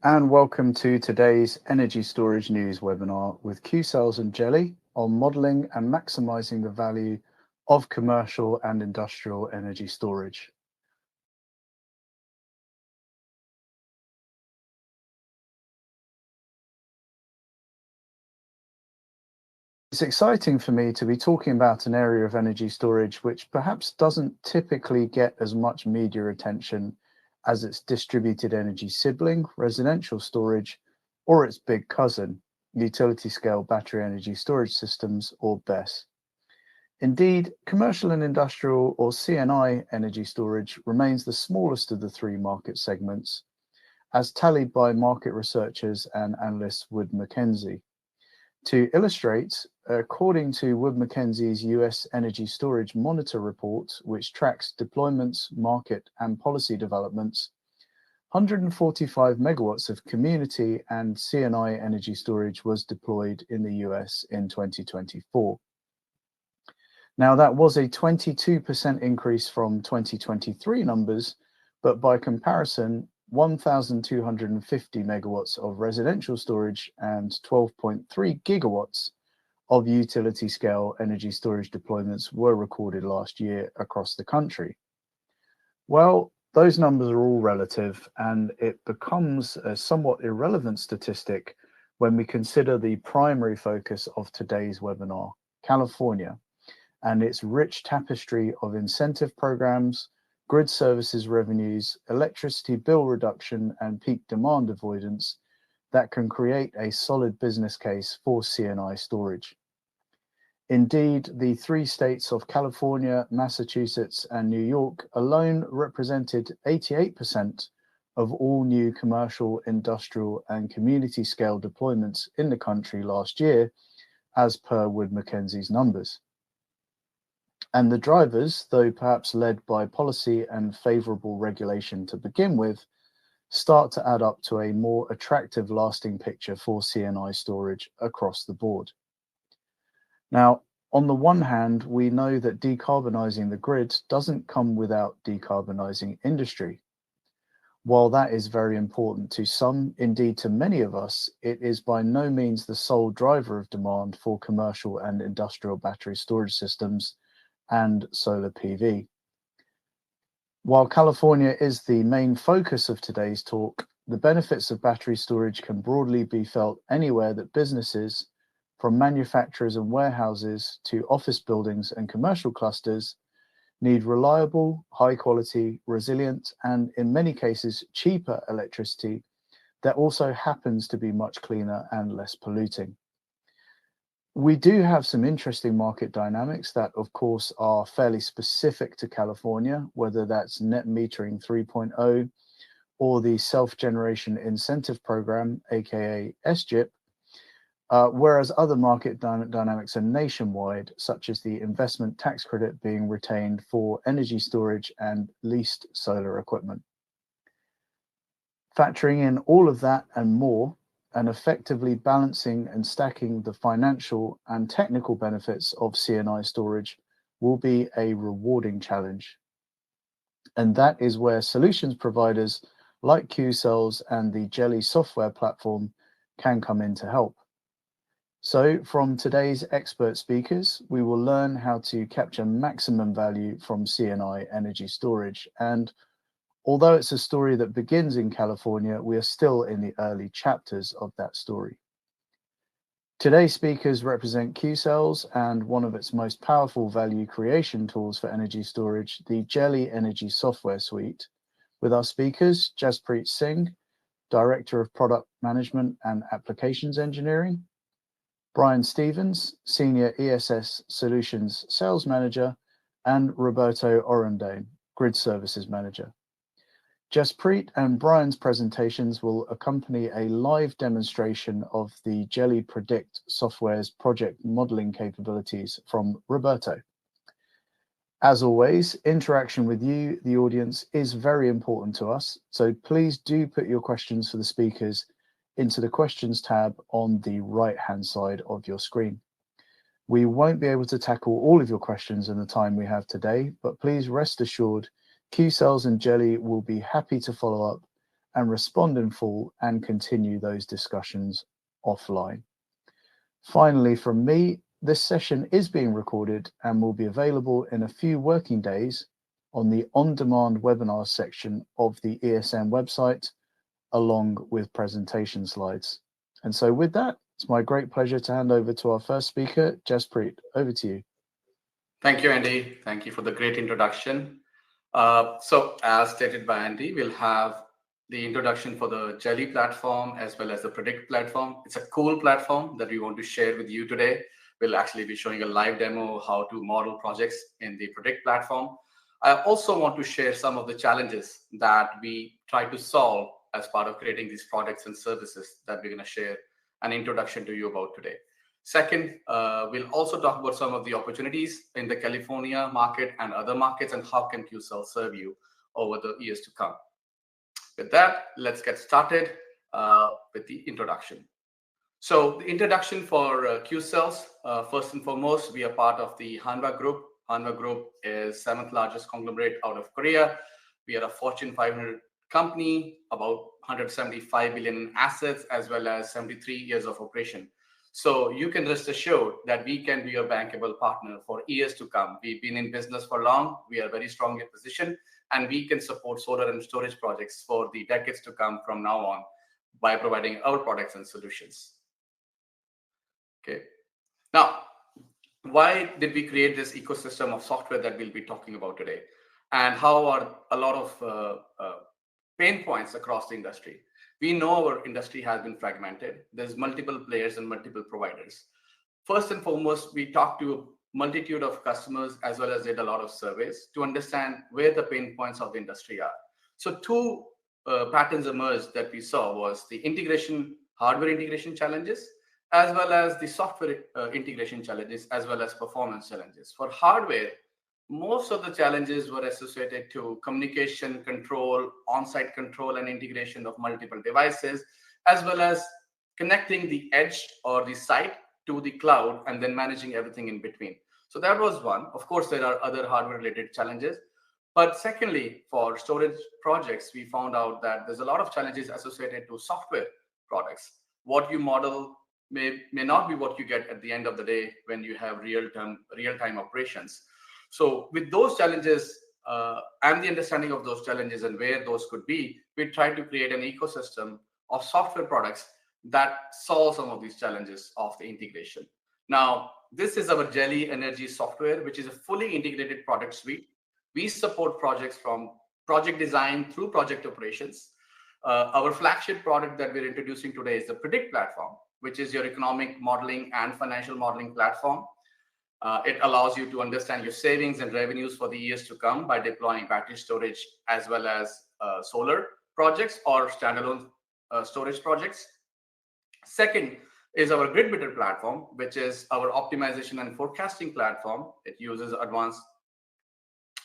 and welcome to today's Energy Storage News webinar with Qcells and Geli on modelling and maximising the value of commercial and industrial energy storage. It's exciting for me to be talking about an area of energy storage which perhaps doesn't typically get as much media attention as its distributed energy sibling, residential storage, or its big cousin, utility scale battery energy storage systems, or BESS. Indeed, commercial and industrial, or CNI, energy storage remains the smallest of the three market segments, as tallied by market researchers and analysts Wood Mackenzie. To illustrate, according to Wood Mackenzie's US Energy Storage Monitor report, which tracks deployments, market, and policy developments, 145 megawatts of community and CNI energy storage was deployed in the US in 2024. Now, that was a 22% increase from 2023 numbers, but by comparison, 1,250 megawatts of residential storage and 12.3 gigawatts of utility scale energy storage deployments were recorded last year across the country. Well, those numbers are all relative, and it becomes a somewhat irrelevant statistic when we consider the primary focus of today's webinar, California, and its rich tapestry of incentive programs, grid services revenues, electricity bill reduction, and peak demand avoidance that can create a solid business case for CNI storage. Indeed, the three states of California, Massachusetts, and New York alone represented 88% of all new commercial, industrial, and community scale deployments in the country last year, as per Wood Mackenzie's numbers. And the drivers, though perhaps led by policy and favorable regulation to begin with, start to add up to a more attractive lasting picture for CNI storage across the board. Now, on the one hand, we know that decarbonizing the grid doesn't come without decarbonizing industry. While that is very important to some, indeed to many of us, it is by no means the sole driver of demand for commercial and industrial battery storage systems and solar PV. While California is the main focus of today's talk, the benefits of battery storage can broadly be felt anywhere that businesses, from manufacturers and warehouses to office buildings and commercial clusters, need reliable, high quality, resilient, and in many cases cheaper electricity that also happens to be much cleaner and less polluting. We do have some interesting market dynamics that, of course, are fairly specific to California, whether that's net metering 3.0 or the self-generation incentive program, aka SGIP, whereas other market dynamics are nationwide, such as the investment tax credit being retained for energy storage and leased solar equipment. Factoring in all of that and more, and effectively balancing and stacking the financial and technical benefits of CNI storage will be a rewarding challenge. And that is where solutions providers like Qcells and the Geli software platform can come in to help. So from today's expert speakers, we will learn how to capture maximum value from CNI energy storage. And although it's a story that begins in California, we are still in the early chapters of that story. Today's speakers represent Qcells and one of its most powerful value creation tools for energy storage, the Geli Energy Software Suite. With our speakers, Jaspreet Singh, Director of Product Management and Applications Engineering, Brian Stevens, Senior ESS Solutions Sales Manager, and Roberto Orondane, Grid Services Manager. Jaspreet and Brian's presentations will accompany a live demonstration of the Geli Predict software's project modeling capabilities from Roberto. As always, interaction with you, the audience, is very important to us, so please do put your questions for the speakers into the questions tab on the right-hand side of your screen. We won't be able to tackle all of your questions in the time we have today, but please rest assured Qcells and Geli will be happy to follow up and respond in full and continue those discussions offline. Finally, from me, this session is being recorded and will be available in a few working days on the on-demand webinars section of the ESN website, along with presentation slides. And so with that, it's my great pleasure to hand over to our first speaker, Jaspreet. Over to you. Thank you, Andy. Thank you for the great introduction. So as stated by Andy, we'll have the introduction for the Geli platform as well as the Predict platform. It's a cool platform that we want to share with you today. We'll actually be showing a live demo of how to model projects in the Predict platform. I also want to share some of the challenges that we try to solve as part of creating these products and services that we're going to share an introduction to you about today. Second, we'll also talk about some of the opportunities in the California market and other markets and how can Qcells serve you over the years to come. With that, let's get started with the introduction. So the introduction for Qcells, first and foremost, we are part of the Hanwha Group. Hanwha Group is 7th largest conglomerate out of Korea. We are a Fortune 500 company, about 175 billion in assets, as well as 73 years of operation. So you can rest assured that we can be a bankable partner for years to come. We've been in business for long. We are very strongly positioned, and we can support solar and storage projects for the decades to come from now on by providing our products and solutions. Okay. Now, why did we create this ecosystem of software that we'll be talking about today? And how are a lot of pain points across the industry? We know our industry has been fragmented. There's multiple players and multiple providers. First and foremost, we talked to a multitude of customers as well as did a lot of surveys to understand where the pain points of the industry are. So two patterns emerged that we saw was the hardware integration challenges, as well as the software integration challenges, as well as performance challenges. For hardware, most of the challenges were associated to communication control, on-site control and integration of multiple devices, as well as connecting the edge or the site to the cloud and then managing everything in between. So that was one. Of course, there are other hardware-related challenges. But secondly, for storage projects, we found out that there's a lot of challenges associated to software products. What you model may not be what you get at the end of the day when you have real-time operations. So with those challenges and the understanding of those challenges and where those could be, we try to create an ecosystem of software products that solve some of these challenges of the integration. Now, this is our Geli Energy software, which is a fully integrated product suite. We support projects from project design through project operations. Our flagship product that we're introducing today is the Predict platform, which is your economic modeling and financial modeling platform. It allows you to understand your savings and revenues for the years to come by deploying battery storage as well as solar projects or standalone storage projects. Second is our GridBidder platform, which is our optimization and forecasting platform. It uses advanced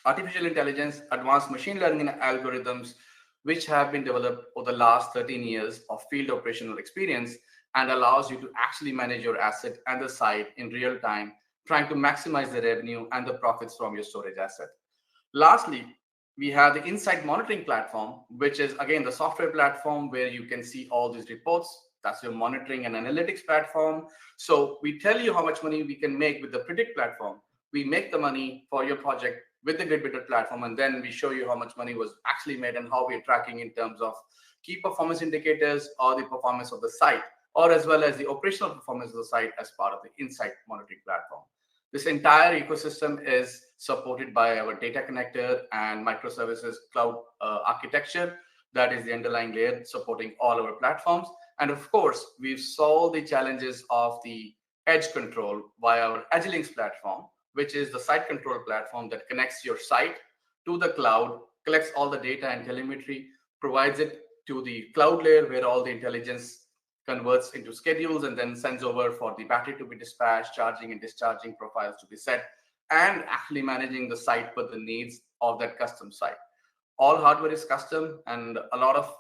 artificial intelligence, advanced machine learning algorithms, which have been developed over the last 13 years of field operational experience and allows you to actually manage your asset and the site in real time, trying to maximize the revenue and the profits from your storage asset. Lastly, we have the Insight Monitoring platform, which is, again, the software platform where you can see all these reports. That's your monitoring and analytics platform. So we tell you how much money we can make with the Predict platform. We make the money for your project with the GridBidder platform, and then we show you how much money was actually made and how we're tracking in terms of key performance indicators or the performance of the site, or as well as the operational performance of the site as part of the Insight Monitoring platform. This entire ecosystem is supported by our data connector and microservices cloud architecture. That is the underlying layer supporting all our platforms. And of course, we've solved the challenges of the edge control via our Edgelinks platform, which is the site control platform that connects your site to the cloud, collects all the data and telemetry, provides it to the cloud layer where all the intelligence converts into schedules and then sends over for the battery to be dispatched, charging and discharging profiles to be set, and actually managing the site for the needs of that custom site. All hardware is custom and a lot of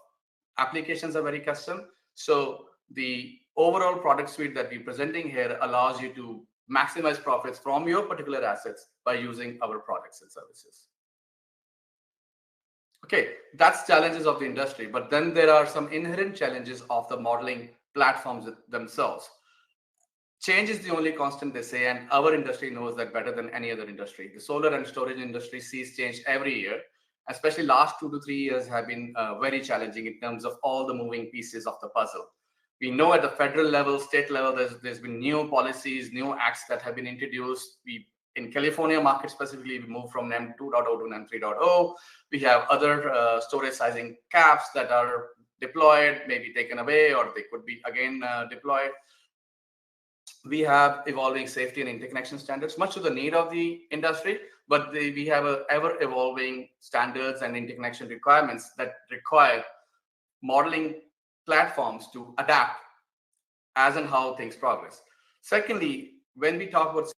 applications are very custom. So the overall product suite that we're presenting here allows you to maximize profits from your particular assets by using our products and services. Okay, that's challenges of the industry, but then there are some inherent challenges of the modeling platforms themselves. Change is the only constant, they say, and our industry knows that better than any other industry. The solar and storage industry sees change every year. Especially last 2 to 3 years have been very challenging in terms of all the moving pieces of the puzzle. We know at the federal level, state level, there's been new policies, new acts that have been introduced. We in California market specifically, we moved from NEM 2.0 to NEM 3.0. We have other storage sizing caps that are deployed, maybe taken away, or they could be again deployed. We have evolving safety and interconnection standards, much to the need of the industry, but we have a ever evolving standards and interconnection requirements that require modeling platforms to adapt as and how things progress. Secondly, when we talk about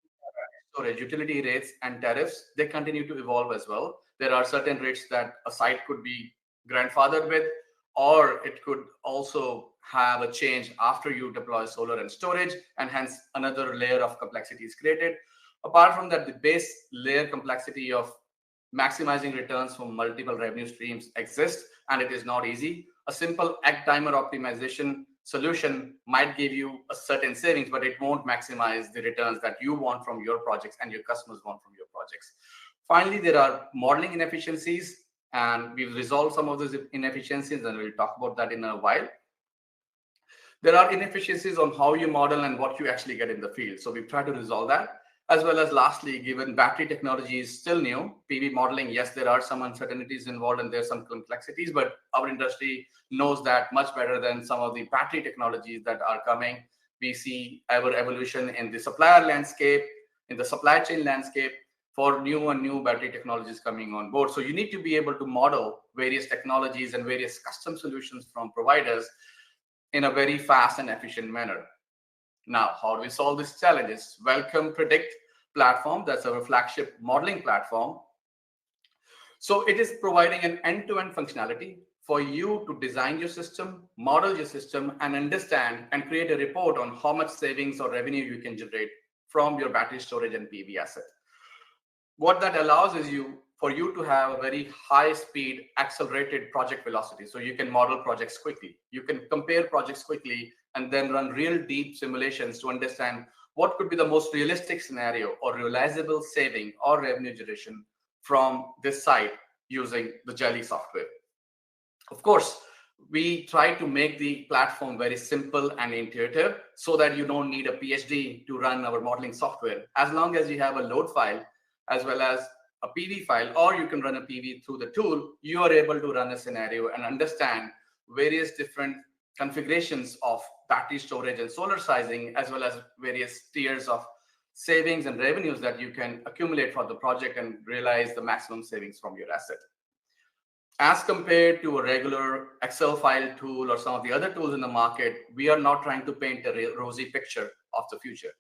storage, utility rates and tariffs, they continue to evolve as well. There are certain rates that a site could be grandfathered with, or it could also have a change after you deploy solar and storage, and hence another layer of complexity is created. Apart from that, the base layer complexity of maximizing returns from multiple revenue streams exists, and it is not easy. A simple egg timer optimization solution might give you a certain savings, but it won't maximize the returns that you want from your projects and your customers want from your projects. Finally, there are modeling inefficiencies, and we've resolved some of those inefficiencies, and we'll talk about that in a while. There are inefficiencies on how you model and what you actually get in the field. So we've tried to resolve that. As well as lastly, given battery technology is still new, PV modeling, yes, there are some uncertainties involved and there's some complexities, but our industry knows that much better than some of the battery technologies that are coming. We see ever evolution in the supplier landscape, in the supply chain landscape for new and new battery technologies coming on board. So you need to be able to model various technologies and various custom solutions from providers in a very fast and efficient manner. Now, how do we solve these challenges? Welcome Predict platform. That's our flagship modeling platform. So it is providing an end-to-end functionality for you to design your system, model your system, and understand and create a report on how much savings or revenue you can generate from your battery storage and PV asset. What that allows is for you to have a very high speed, accelerated project velocity. So you can model projects quickly. You can compare projects quickly and then run real deep simulations to understand what could be the most realistic scenario or realizable saving or revenue generation from this site using the Geli software. Of course, we try to make the platform very simple and intuitive so that you don't need a PhD to run our modeling software. As long as you have a load file as well as a PV file, or you can run a PV through the tool, you are able to run a scenario and understand various different configurations of battery storage and solar sizing, as well as various tiers of savings and revenues that you can accumulate for the project and realize the maximum savings from your asset. As compared to a regular Excel file tool or some of the other tools in the market, we are not trying to paint a rosy picture of the future.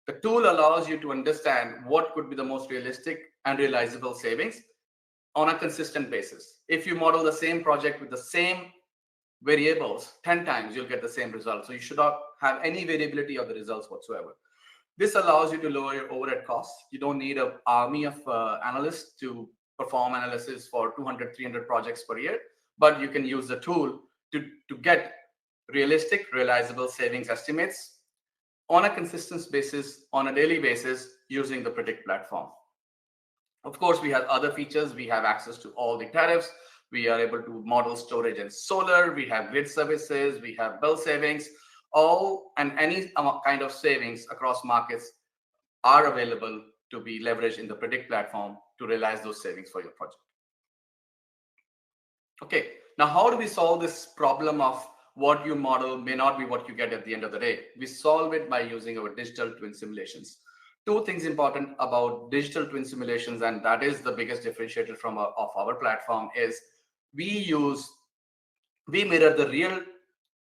The tool allows you to understand what could be the most realistic and realizable savings on a consistent basis. If you model the same project with the same variables 10 times, you'll get the same result. So you should not have any variability of the results whatsoever. This allows you to lower your overhead costs. You don't need an army of analysts to perform analysis for 200, 300 projects per year, but you can use the tool to get realistic, realizable savings estimates on a consistent basis, on a daily basis, using the Predict platform. Of course, we have other features. We have access to all the tariffs. We are able to model storage and solar. We have grid services. We have bill savings. All and any kind of savings across markets are available to be leveraged in the Predict platform to realize those savings for your project. Okay, now how do we solve this problem of what you model may not be what you get at the end of the day? We solve it by using our digital twin simulations. Two things important about digital twin simulations, and that is the biggest differentiator of our platform, is we mirror the real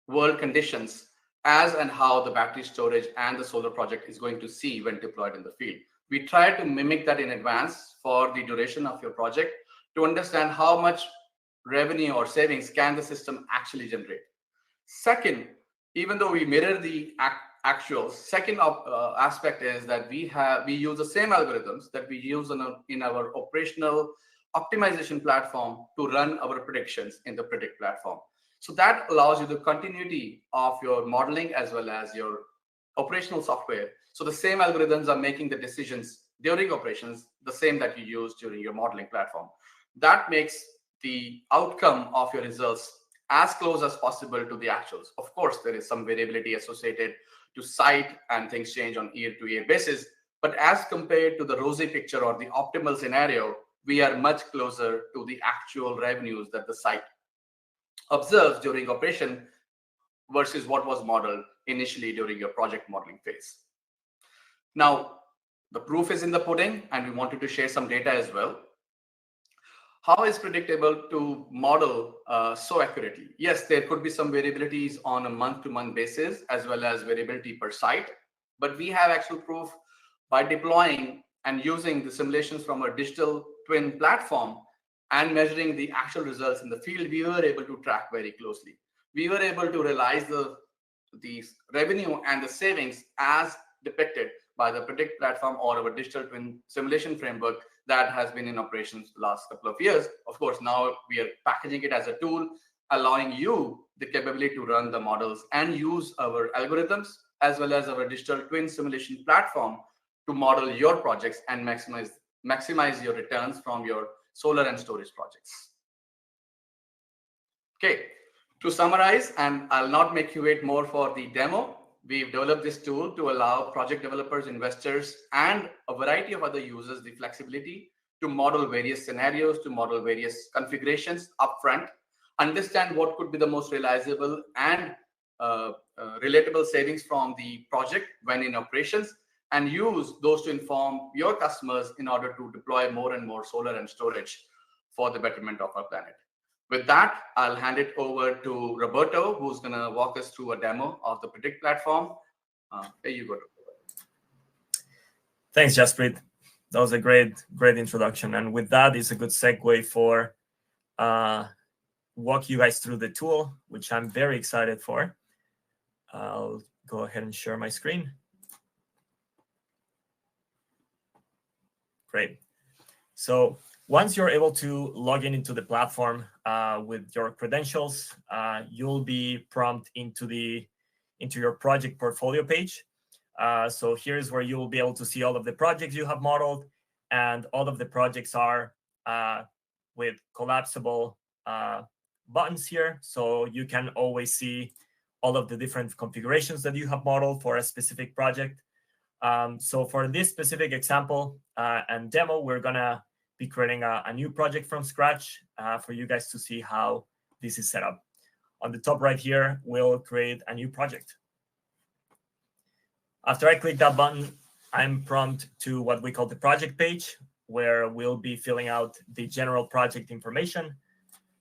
world conditions as and how the battery storage and the solar project is going to see when deployed in the field. We try to mimic that in advance for the duration of your project to understand how much revenue or savings can the system actually generate. Second, even though we mirror the actuals, second aspect is that we use the same algorithms that we use in our operational optimization platform to run our predictions in the Predict platform. So that allows you the continuity of your modeling as well as your operational software. So the same algorithms are making the decisions during operations, the same that you use during your modeling platform. That makes the outcome of your results as close as possible to the actuals. Of course, there is some variability associated to site and things change on year-to-year basis. But as compared to the rosy picture or the optimal scenario, we are much closer to the actual revenues that the site observes during operation versus what was modeled initially during your project modeling phase. Now, the proof is in the pudding, and we wanted to share some data as well. How is Predict able to model so accurately? Yes, there could be some variabilities on a month-to-month basis as well as variability per site, but we have actual proof by deploying and using the simulations from a digital twin platform and measuring the actual results in the field. We were able to track very closely. We were able to realize the revenue and the savings as depicted by the Predict platform or our digital twin simulation framework that has been in operations the last couple of years. Of course, now we are packaging it as a tool, allowing you the capability to run the models and use our algorithms as well as our digital twin simulation platform to model your projects and maximize your returns from your solar and storage projects. Okay, to summarize, and I'll not make you wait more for the demo, we've developed this tool to allow project developers, investors, and a variety of other users the flexibility to model various scenarios, to model various configurations upfront, understand what could be the most realizable and relatable savings from the project when in operations, and use those to inform your customers in order to deploy more and more solar and storage for the betterment of our planet. With that, I'll hand it over to Roberto, who's going to walk us through a demo of the Predict platform. Here you go. Thanks, Jaspreet. That was a great introduction. And with that, it's a good segue for walk you guys through the tool, which I'm very excited for. I'll go ahead and share my screen. Great. So once you're able to log into the platform with your credentials, you'll be prompted into your project portfolio page. So here's where you will be able to see all of the projects you have modeled, and all of the projects are with collapsible buttons here. So you can always see all of the different configurations that you have modeled for a specific project. So for this specific example and demo, we're gonna be creating a new project from scratch for you guys to see how this is set up. On the top right here, we'll create a new project. After I click that button, I'm prompted to what we call the project page, where we'll be filling out the general project information.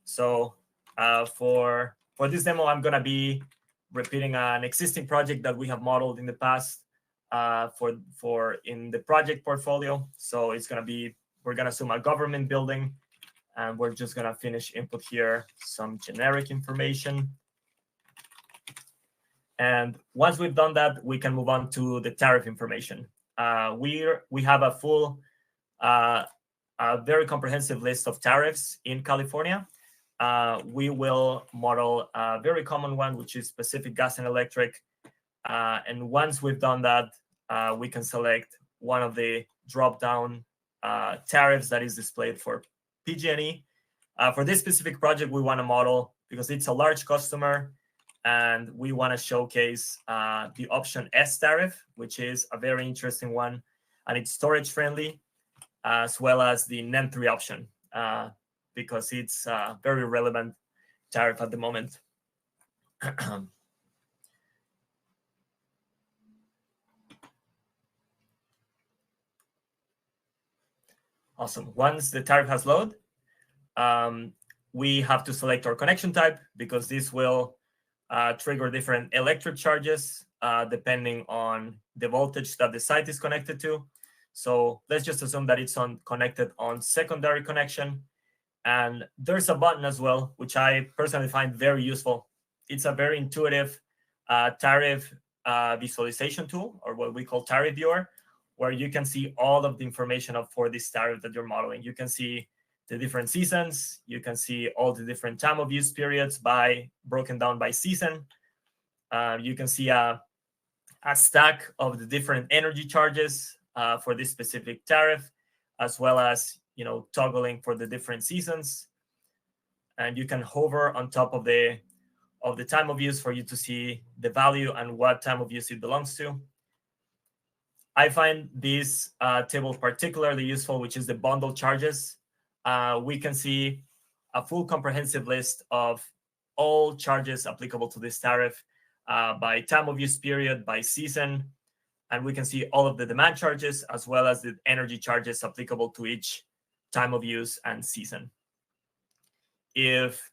So for this demo, I'm gonna be repeating an existing project that we have modeled in the past for in the project portfolio. So it's gonna be, we're gonna assume a government building, and we're just gonna finish input here some generic information. And once we've done that, we can move on to the tariff information. We have a full, a very comprehensive list of tariffs in California. We will model a very common one, which is specific gas and electric. And once we've done that, we can select one of the drop-down tariffs that is displayed for PG&E. For this specific project, we want to model, because it's a large customer, and we want to showcase the option S tariff, which is a very interesting one, and it's storage friendly, as well as the NEM 3 option, because it's a very relevant tariff at the moment. Awesome. Once the tariff has loaded, we have to select our connection type, because this will trigger different electric charges depending on the voltage that the site is connected to. So let's just assume that it's connected on secondary connection. And there's a button as well, which I personally find very useful. It's a very intuitive tariff visualization tool, or what we call tariff viewer, where you can see all of the information for this tariff that you're modeling. You can see the different seasons. You can see all the different time of use periods broken down by season. You can see a stack of the different energy charges for this specific tariff, as well as toggling for the different seasons. And you can hover on top of the time of use for you to see the value and what time of use it belongs to. I find this table particularly useful, which is the bundle charges. We can see a full comprehensive list of all charges applicable to this tariff by time of use period, by season, and we can see all of the demand charges as well as the energy charges applicable to each time of use and season. If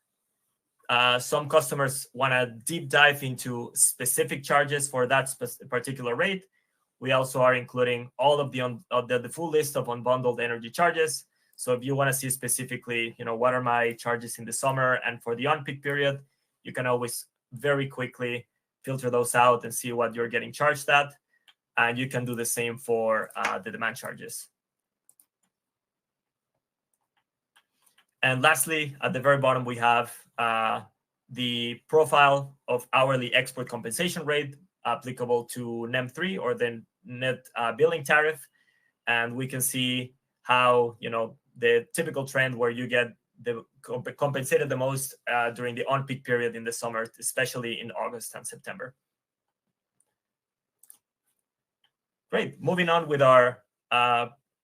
some customers want to deep dive into specific charges for that particular rate, we also are including all of the full list of unbundled energy charges. So if you want to see specifically, what are my charges in the summer and for the on-peak period, you can always very quickly filter those out and see what you're getting charged at. And you can do the same for the demand charges. And lastly, at the very bottom, we have the profile of hourly export compensation rate applicable to NEM3 or the net billing tariff. And we can see how, the typical trend where you get compensated the most during the on-peak period in the summer, especially in August and September. Great. Moving on with our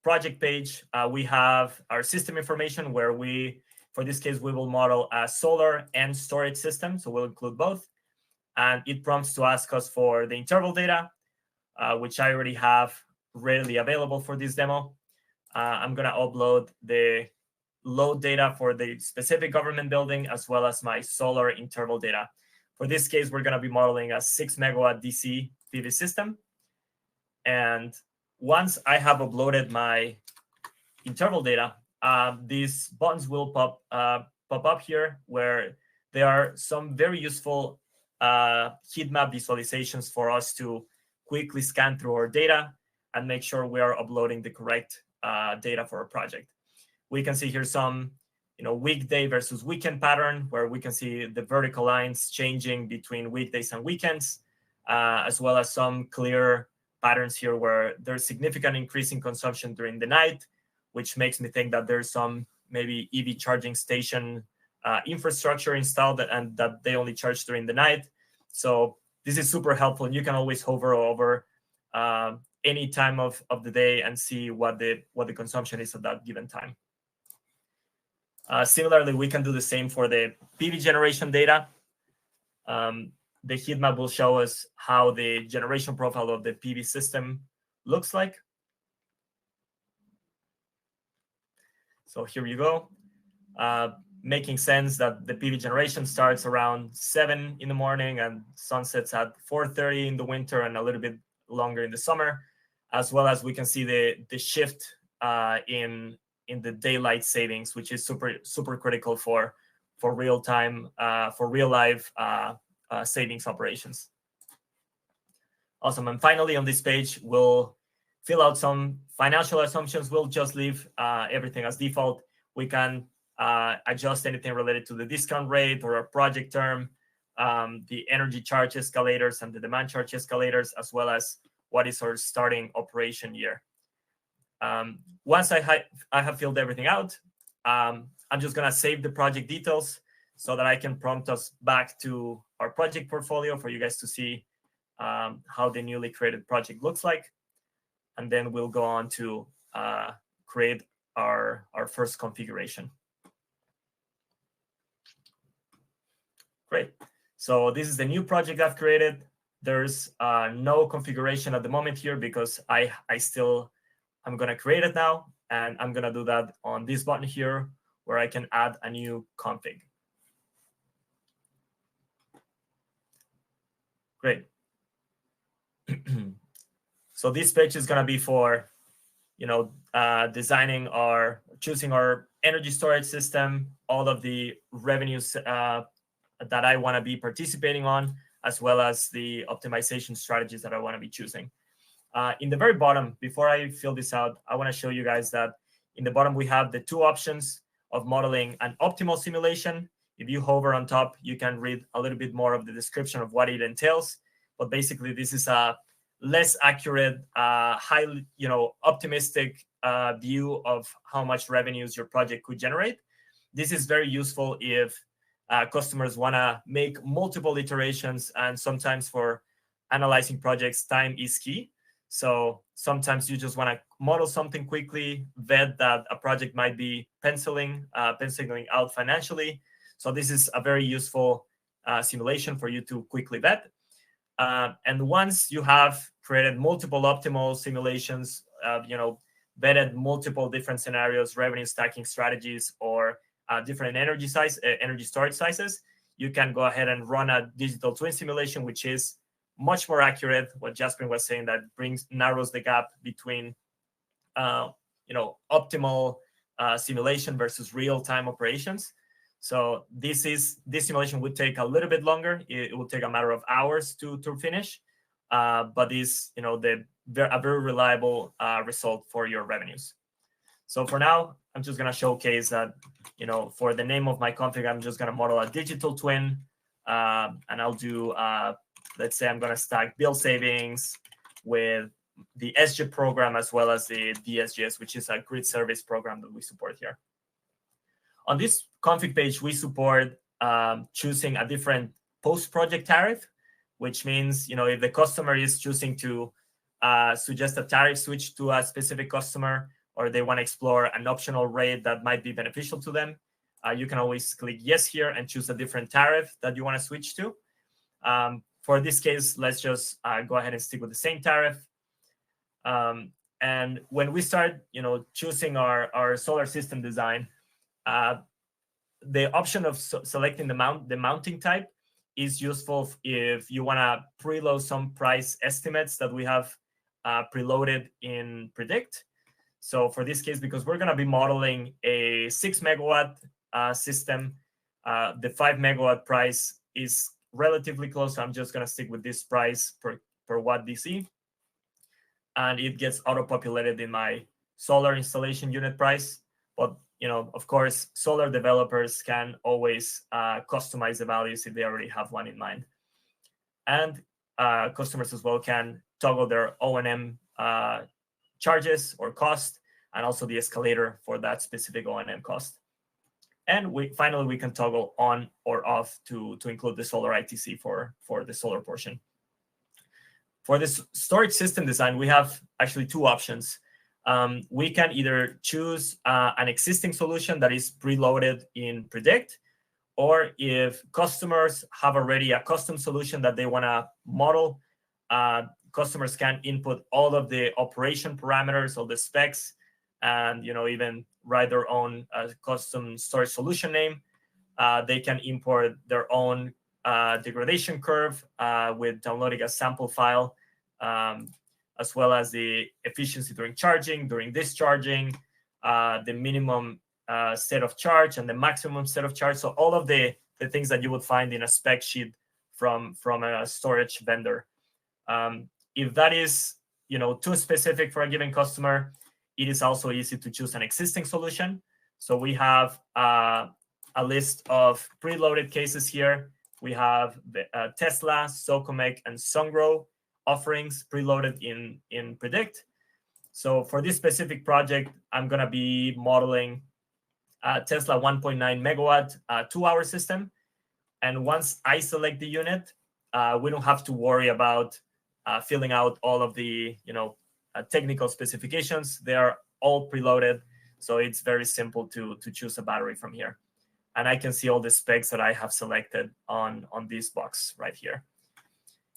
project page, we have our system information where for this case, we will model a solar and storage system. So we'll include both. And it prompts to ask us for the interval data, which I already have readily available for this demo. I'm going to upload the load data for the specific government building as well as my solar interval data. For this case, we're going to be modeling a 6 megawatt DC PV system. And once I have uploaded my interval data, these buttons will pop up here where there are some very useful heat map visualizations for us to quickly scan through our data and make sure we are uploading the correct data for our project. We can see here some weekday versus weekend pattern where we can see the vertical lines changing between weekdays and weekends, as well as some clear patterns here where there's significant increase in consumption during the night, which makes me think that there's some maybe EV charging station infrastructure installed and that they only charge during the night. So this is super helpful. And you can always hover over any time of the day and see what the consumption is at that given time. Similarly, we can do the same for the PV generation data. The heat map will show us how the generation profile of the PV system looks like. So here you go, making sense that the PV generation starts around 7 in the morning and sunsets at 4:30 in the winter and a little bit longer in the summer, as well as we can see the shift in the daylight savings, which is super critical for real time, for real life savings operations. Awesome. And finally, on this page, we'll fill out some financial assumptions. We'll just leave everything as default. We can adjust anything related to the discount rate or a project term, the energy charge escalators and the demand charge escalators, as well as what is our starting operation year. Once I have filled everything out, I'm just going to save the project details so that I can prompt us back to our project portfolio for you guys to see how the newly created project looks like. And then we'll go on to create our first configuration. Great. So this is the new project I've created. There's no configuration at the moment here because I'm going to create it now. And I'm going to do that on this button here where I can add a new config. Great. So this page is going to be for, choosing our energy storage system, all of the revenues that I want to be participating on, as well as the optimization strategies that I want to be choosing. In the very bottom, before I fill this out, I want to show you guys that in the bottom, we have the two options. of modeling an optimal simulation. If you hover on top, you can read a little bit more of the description of what it entails. But basically, this is a less accurate, highly, optimistic view of how much revenues your project could generate. This is very useful if customers want to make multiple iterations, and sometimes for analyzing projects, time is key. So sometimes you just want to model something quickly, vet that a project might be penciling out financially. So this is a very useful simulation for you to quickly vet. And once you have created multiple optimal simulations, vetted multiple different scenarios, revenue stacking strategies, or different energy storage sizes, you can go ahead and run a digital twin simulation, which is much more accurate. What Jasper was saying, that narrows the gap between optimal simulation versus real-time operations. So this simulation would take a little bit longer. It will take a matter of hours to finish, but is a very reliable result for your revenues. So for now, I'm just going to showcase that, for the name of my config, I'm just going to model a digital twin, and I'll do, let's say I'm going to stack bill savings with the SGIP program as well as the DSGS, which is a grid service program that we support here. On this config page, we support choosing a different post-project tariff, which means, if the customer is choosing to suggest a tariff switch to a specific customer, or they want to explore an optional rate that might be beneficial to them, you can always click yes here and choose a different tariff that you want to switch to. For this case, let's just go ahead and stick with the same tariff. And when we start, choosing our solar system design, the option of selecting the mounting type is useful if you want to preload some price estimates that we have preloaded in Predict. So for this case, because we're going to be modeling a 6 megawatt system, the 5 megawatt price is relatively close. So I'm just going to stick with this price per watt DC. And it gets auto-populated in my solar installation unit price. But, of course, solar developers can always customize the values if they already have one in mind. And customers as well can toggle their O&M charges or cost, and also the escalator for that specific O&M cost. And finally, we can toggle on or off to include the solar ITC for the solar portion. For this storage system design, we have actually two options. We can either choose an existing solution that is preloaded in Predict, or if customers have already a custom solution that they want to model, customers can input all of the operation parameters, all the specs, and even write their own custom storage solution name. They can import their own degradation curve with downloading a sample file, as well as the efficiency during charging, during discharging, the minimum state of charge and the maximum state of charge. So all of the things that you would find in a spec sheet from a storage vendor. If that is too specific for a given customer, it is also easy to choose an existing solution. So we have a list of preloaded cases here. We have Tesla, Socomec, and Sungrow offerings preloaded in Predict. So for this specific project, I'm going to be modeling Tesla 1.9 megawatt 2-hour system. And once I select the unit, we don't have to worry about filling out all of the technical specifications. They are all preloaded, so it's very simple to choose a battery from here. And I can see all the specs that I have selected on this box right here.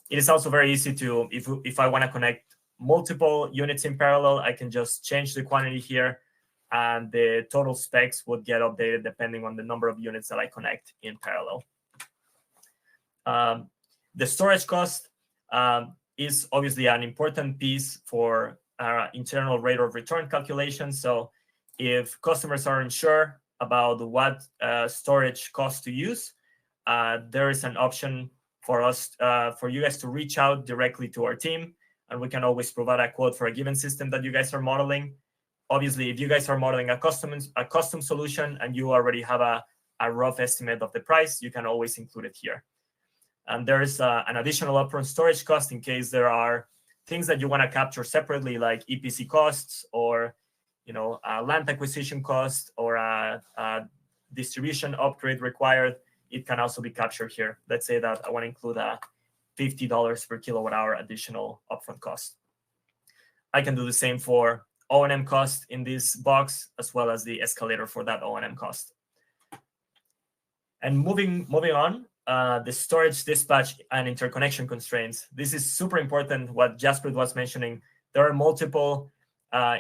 It is also very easy to, if I want to connect multiple units in parallel, I can just change the quantity here, and the total specs would get updated depending on the number of units that I connect in parallel. The storage cost is obviously an important piece for internal rate of return calculation. So if customers are unsure about what storage cost to use, there is an option for us, for you guys to reach out directly to our team, and we can always provide a quote for a given system that you guys are modeling. obviously, if you guys are modeling a custom solution and you already have a rough estimate of the price, you can always include it here. And there's an additional upfront storage cost in case there are things that you want to capture separately, like EPC costs or land acquisition cost or a distribution upgrade required. It can also be captured here. Let's say that I want to include a $50 per kilowatt hour additional upfront cost. I can do the same for O&M cost in this box, as well as the escalator for that O&M cost. And moving on, the storage, dispatch, and interconnection constraints. This is super important, what Jasper was mentioning. There are multiple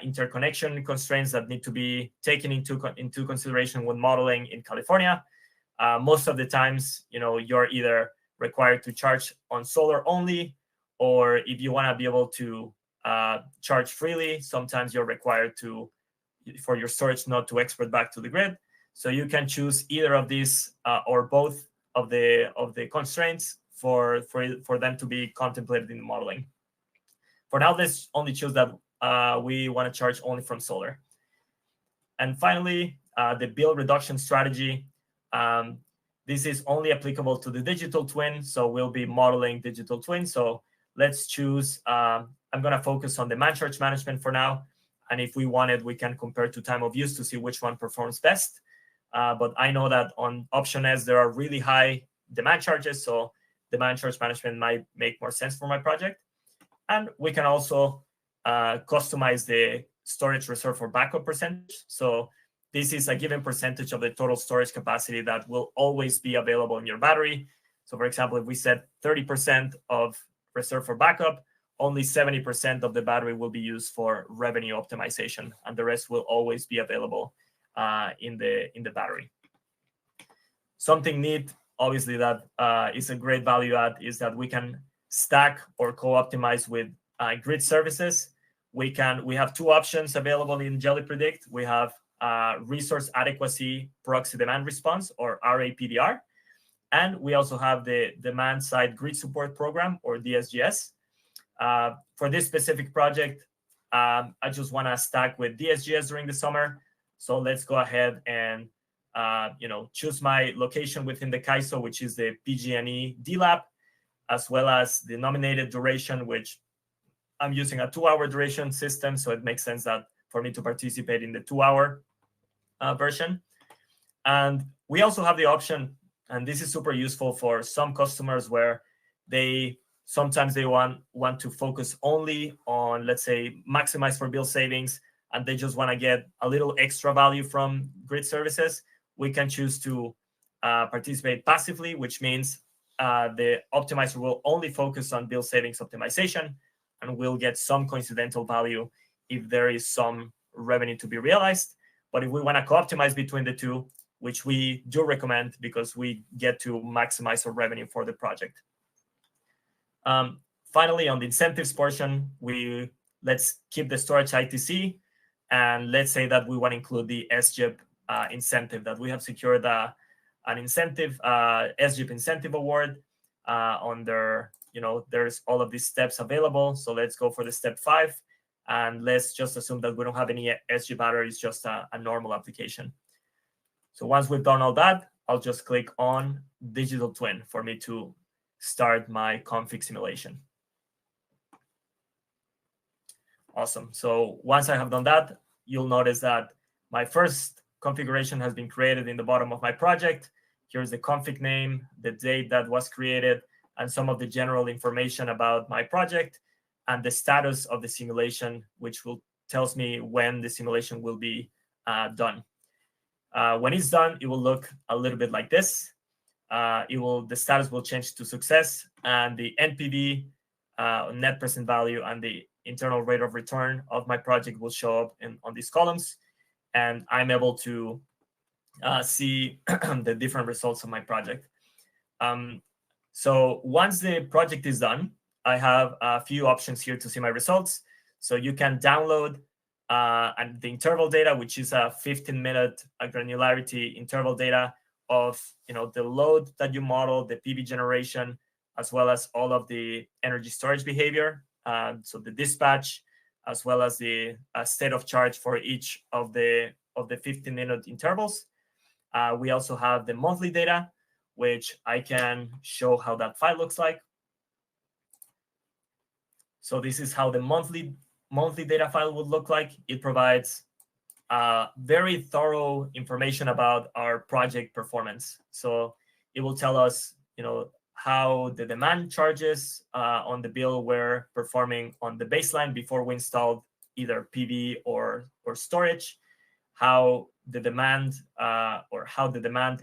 interconnection constraints that need to be taken into consideration when modeling in California. Most of the times, you're either required to charge on solar only, or if you want to be able to charge freely, sometimes you're required for your storage not to export back to the grid. So you can choose either of these or both of the constraints for them to be contemplated in the modeling. For now, let's only choose that we want to charge only from solar. And finally, the bill reduction strategy. This is only applicable to the digital twin, so we'll be modeling digital twin. So let's choose, I'm going to focus on demand charge management for now. And if we wanted, we can compare to time of use to see which one performs best. But I know that on option S, there are really high demand charges, so demand charge management might make more sense for my project. And we can also customize the storage reserve for backup percentage. So this is a given percentage of the total storage capacity that will always be available in your battery. So for example, if we set 30% of reserve for backup, only 70% of the battery will be used for revenue optimization, and the rest will always be available in the battery. Something neat, obviously, that is a great value add is that we can stack or co-optimize with grid services. We have two options available in Geli Predict. We have resource adequacy proxy demand response, or RAPDR, and we also have the demand side grid support program, or DSGS. For this specific project, I just want to stack with DSGS during the summer. So let's go ahead and choose my location within the CAISO, which is the PG&E DLAP, as well as the nominated duration, which I'm using a 2-hour duration system. So it makes sense that for me to participate in the 2-hour version. And we also have the option, and this is super useful for some customers where sometimes they want to focus only on, let's say, maximize for bill savings, and they just want to get a little extra value from grid services. We can choose to participate passively, which means the optimizer will only focus on bill savings optimization, and we'll get some coincidental value if there is some revenue to be realized. But if we want to co-optimize between the two, which we do recommend because we get to maximize our revenue for the project. Finally, on the incentives portion, let's keep the storage ITC, and let's say that we want to include the SGIP incentive, that we have secured an incentive, SGIP incentive award under, there's all of these steps available. So let's go for the step 5, and let's just assume that we don't have any SGIP batteries, just a normal application. So once we've done all that, I'll just click on digital twin for me to start my config simulation. Awesome. So once I have done that, you'll notice that my first configuration has been created in the bottom of my project. Here's the config name, the date that was created, and some of the general information about my project, and the status of the simulation, which tells me when the simulation will be done. When it's done, it will look a little bit like this. The status will change to success, and the NPV, net present value, and the internal rate of return of my project will show up on these columns, and I'm able to see the different results of my project. So once the project is done, I have a few options here to see my results. So you can download the interval data, which is a 15-minute granularity interval data of the load that you model, the PV generation, as well as all of the energy storage behavior. So the dispatch, as well as the state of charge for each of the 15-minute intervals. We also have the monthly data, which I can show how that file looks like. So this is how the monthly data file would look like. It provides very thorough information about our project performance. So it will tell us, how the demand charges on the bill were performing on the baseline before we installed either PV or storage, how the demand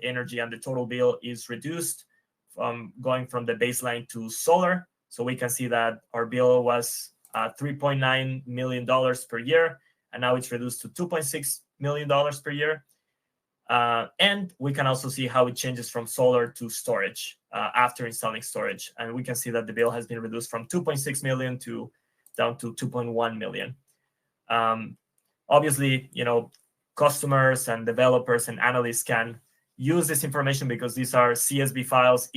energy and the total bill is reduced from going from the baseline to solar. So we can see that our bill was $3.9 million per year, and now it's reduced to $2.6 million per year. And we can also see how it changes from solar to storage after installing storage. And we can see that the bill has been reduced from 2.6 million down to 2.1 million. Obviously, customers and developers and analysts can use this information because these are CSV files,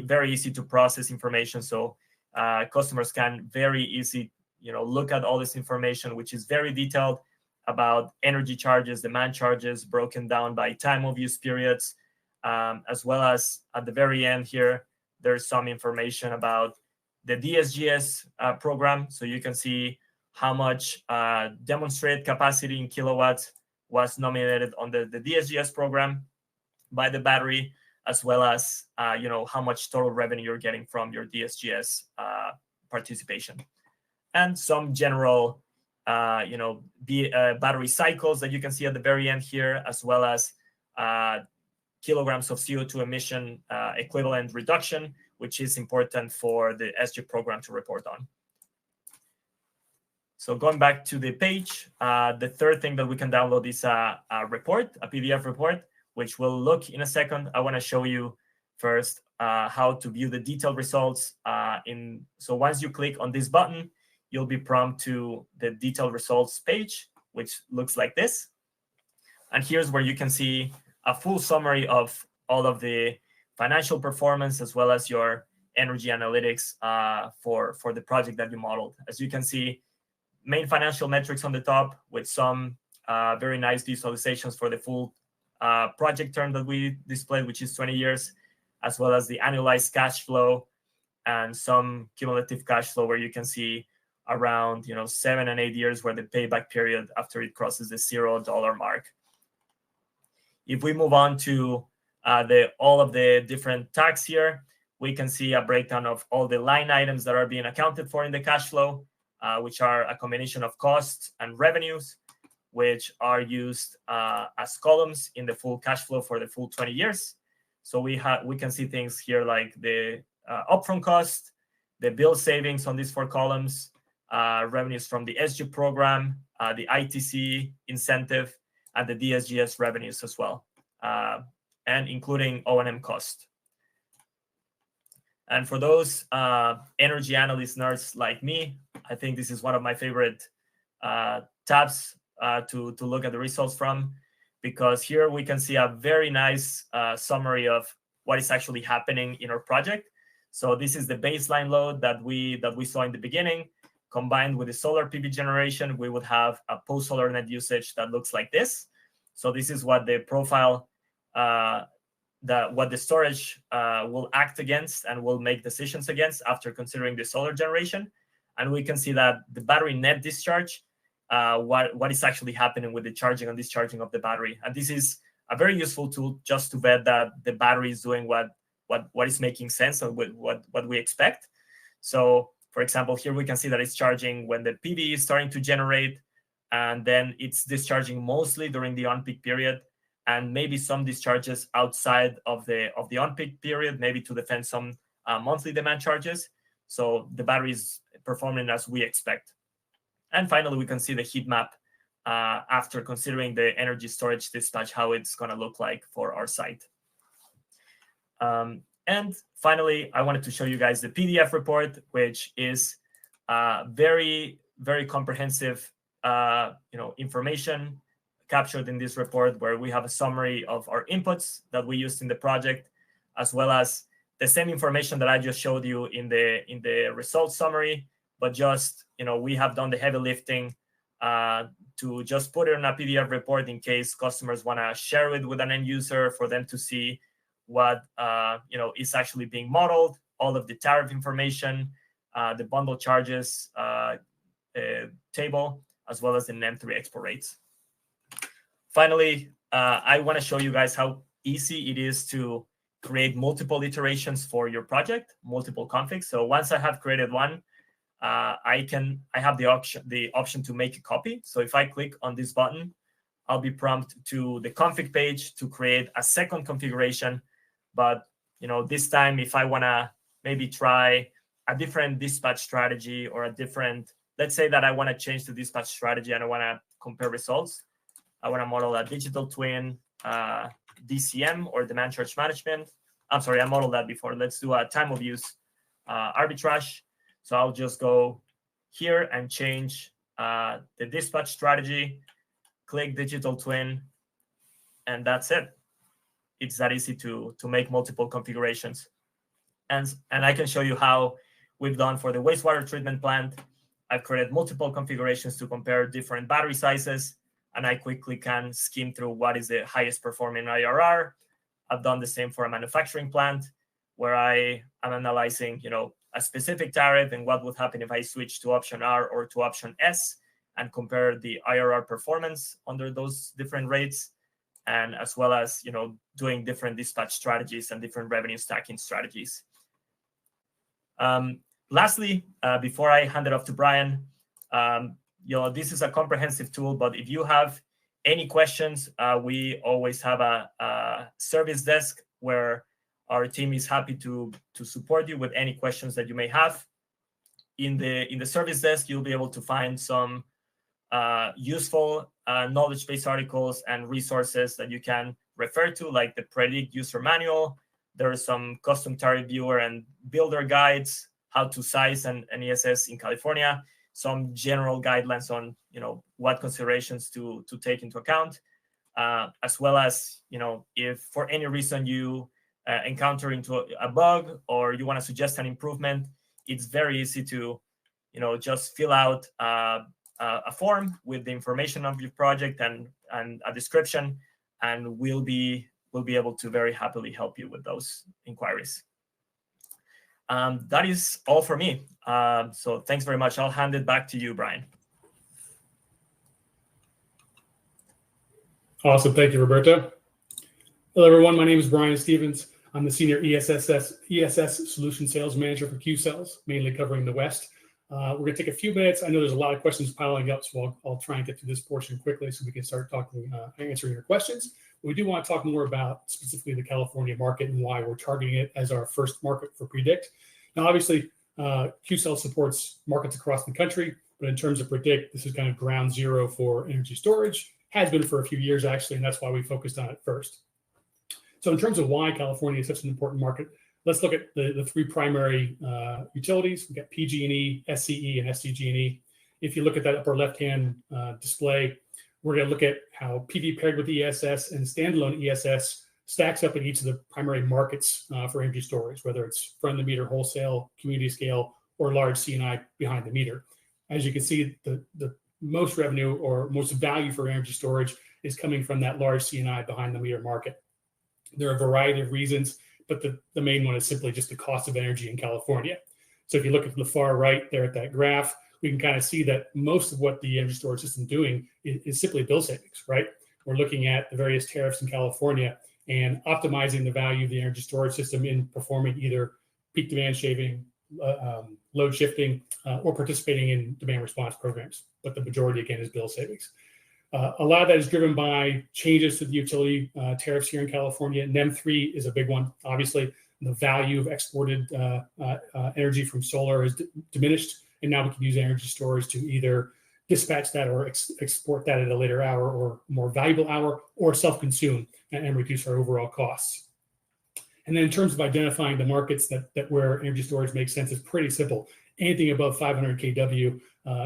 very easy to process information. So customers can very easy, look at all this information, which is very detailed about energy charges, demand charges, broken down by time of use periods, as well as at the very end here, there's some information about the DSGS program. So you can see how much demonstrated capacity in kilowatts was nominated on the DSGS program by the battery, as well as how much total revenue you're getting from your DSGS participation, and some general battery cycles that you can see at the very end here, as well as kilograms of CO2 emission equivalent reduction, which is important for the SGIP program to report on. So going back to the page, the third thing that we can download is a report, a PDF report, which we'll look in a second. I want to show you first how to view the detailed results. So once you click on this button, you'll be prompted to the detailed results page, which looks like this. And here's where you can see a full summary of all of the financial performance, as well as your energy analytics for the project that you modeled. As you can see, main financial metrics on the top with some very nice visualizations for the full project term that we displayed, which is 20 years, as well as the annualized cash flow and some cumulative cash flow where you can see around 7 and 8 years where the payback period after it crosses the $0 mark. If we move on to all of the different tags here, we can see a breakdown of all the line items that are being accounted for in the cash flow, which are a combination of costs and revenues, which are used as columns in the full cash flow for the full 20 years. So we can see things here like the upfront cost, the bill savings on these 4 columns, revenues from the SGIP program, the ITC incentive, and the DSGS revenues as well, and including O&M cost. And for those energy analyst nerds like me, I think this is one of my favorite tabs to look at the results from, because here we can see a very nice summary of what is actually happening in our project. So this is the baseline load that we saw in the beginning. Combined with the solar PV generation, we would have a post-solar net usage that looks like this. So this is what the profile, what the storage will act against and will make decisions against after considering the solar generation. And we can see that the battery net discharge, what is actually happening with the charging and discharging of the battery. And this is a very useful tool just to vet that the battery is doing what is making sense and what we expect. So for example, here we can see that it's charging when the PV is starting to generate, and then it's discharging mostly during the on-peak period, and maybe some discharges outside of the on-peak period, maybe to defend some monthly demand charges. So the battery is performing as we expect. And finally, we can see the heat map after considering the energy storage dispatch, how it's going to look like for our site. And finally, I wanted to show you guys the PDF report, which is very, very comprehensive information captured in this report, where we have a summary of our inputs that we used in the project, as well as the same information that I just showed you in the results summary, but just, we have done the heavy lifting to just put it in a PDF report in case customers want to share it with an end user for them to see what is actually being modeled, all of the tariff information, the bundle charges table, as well as the NEM3 export rates. Finally, I want to show you guys how easy it is to create multiple iterations for your project, multiple configs. So once I have created one, I have the option to make a copy. So if I click on this button, I'll be prompted to the config page to create a second configuration. But this time, if I want to maybe try a different dispatch strategy or a different, let's say that I want to change the dispatch strategy and I want to compare results. I want to model a digital twin DCM or demand charge management. I'm sorry, I modeled that before. Let's do a time of use arbitrage. So I'll just go here and change the dispatch strategy, click digital twin, and that's it. It's that easy to make multiple configurations. And I can show you how we've done for the wastewater treatment plant. I've created multiple configurations to compare different battery sizes, and I quickly can skim through what is the highest performing IRR. I've done the same for a manufacturing plant where I am analyzing, a specific tariff and what would happen if I switch to option R or to option S and compare the IRR performance under those different rates, and as well as, doing different dispatch strategies and different revenue stacking strategies. Lastly, before I hand it off to Brian, this is a comprehensive tool, but if you have any questions, we always have a service desk where our team is happy to support you with any questions that you may have. In the service desk, you'll be able to find some useful knowledge-based articles and resources that you can refer to, like the Predict user manual. There are some custom tariff viewer and builder guides, how to size an ESS in California, some general guidelines on what considerations to take into account, as well as if for any reason you encounter into a bug or you want to suggest an improvement, it's very easy to just fill out a form with the information of your project and a description, and we'll be able to very happily help you with those inquiries. That is all for me. So thanks very much. I'll hand it back to you, Brian. Awesome. Thank you, Roberto. Hello, everyone. My name is Brian Stevens. I'm the Senior ESS Solution Sales Manager for Qcells, mainly covering the West. We're going to take a few minutes. I know there's a lot of questions piling up, so I'll try and get through this portion quickly so we can start talking, answering your questions. But we do want to talk more about specifically the California market and why we're targeting it as our first market for Predict. Now, obviously, Qcells supports markets across the country, but in terms of Predict, this is kind of ground zero for energy storage. Has been for a few years, actually, and that's why we focused on it first. So in terms of why California is such an important market, let's look at the three primary utilities. We've got PG&E, SCE, and SDG&E. If you look at that upper left-hand display, we're going to look at how PV paired with ESS and standalone ESS stacks up in each of the primary markets for energy storage, whether it's front-of-the-meter wholesale, community scale, or large C&I behind the meter. As you can see, the most revenue or most value for energy storage is coming from that large C&I behind the meter market. There are a variety of reasons, but the main one is simply just the cost of energy in California. So if you look at the far right there at that graph, we can kind of see that most of what the energy storage system is doing is simply bill savings, right? We're looking at the various tariffs in California and optimizing the value of the energy storage system in performing either peak demand shaving, load shifting, or participating in demand response programs. But the majority, again, is bill savings. A lot of that is driven by changes to the utility tariffs here in California. NEM3 is a big one. Obviously, the value of exported energy from solar is diminished, and now we can use energy storage to either dispatch that or export that at a later hour or more valuable hour, or self-consume and reduce our overall costs. And then in terms of identifying the markets that where energy storage makes sense, it's pretty simple. Anything above 500 kW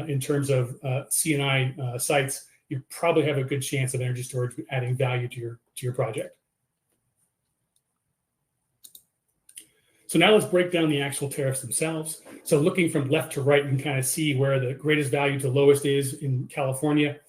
in terms of C&I sites, you probably have a good chance of energy storage adding value to your project. So now let's break down the actual tariffs themselves. So looking from left to right, you can kind of see where the greatest value to lowest is in California.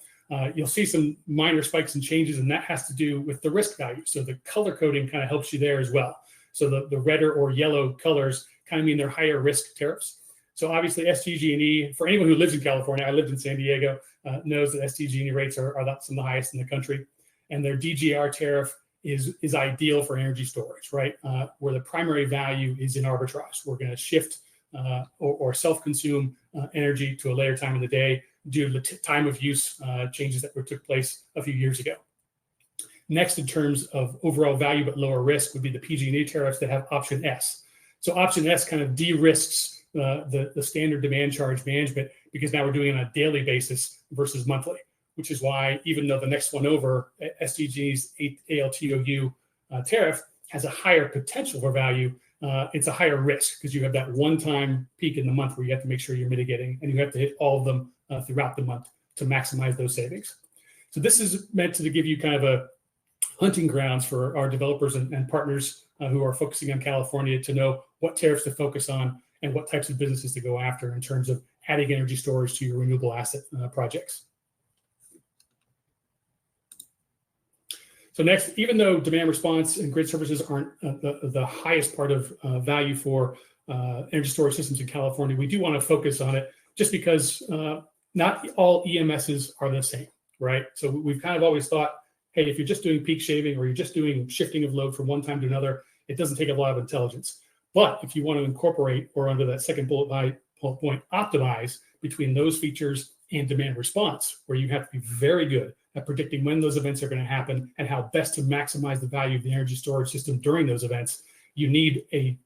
You'll see some minor spikes and changes, and that has to do with the risk value. So the color coding kind of helps you there as well. So the redder or yellow colors kind of mean they're higher risk tariffs. So obviously SDG&E, for anyone who lives in California, I lived in San Diego, knows that SDG&E rates are some of the highest in the country. And their DGR tariff is ideal for energy storage, right? Where the primary value is in arbitrage. We're going to shift or self-consume energy to a later time of the day due to the time of use changes that took place a few years ago. Next, in terms of overall value but lower risk, would be the PG&E tariffs that have option S. So option S kind of de-risks the standard demand charge management, because now we're doing it on a daily basis versus monthly, which is why even though the next one over, SDG's ALTOU tariff, has a higher potential for value, it's a higher risk because you have that one-time peak in the month where you have to make sure you're mitigating, and you have to hit all of them throughout the month to maximize those savings. So this is meant to give you kind of a hunting grounds for our developers and partners who are focusing on California to know what tariffs to focus on and what types of businesses to go after in terms of adding energy storage to your renewable asset projects. So next, even though demand response and grid services aren't the highest part of value for energy storage systems in California, we do want to focus on it just because not all EMSs are the same, right? So we've kind of always thought, hey, if you're just doing peak shaving or you're just doing shifting of load from one time to another, it doesn't take a lot of intelligence. But if you want to incorporate, or under that second bullet point, optimize between those features and demand response, where you have to be very good at predicting when those events are going to happen and how best to maximize the value of the energy storage system during those events, you need an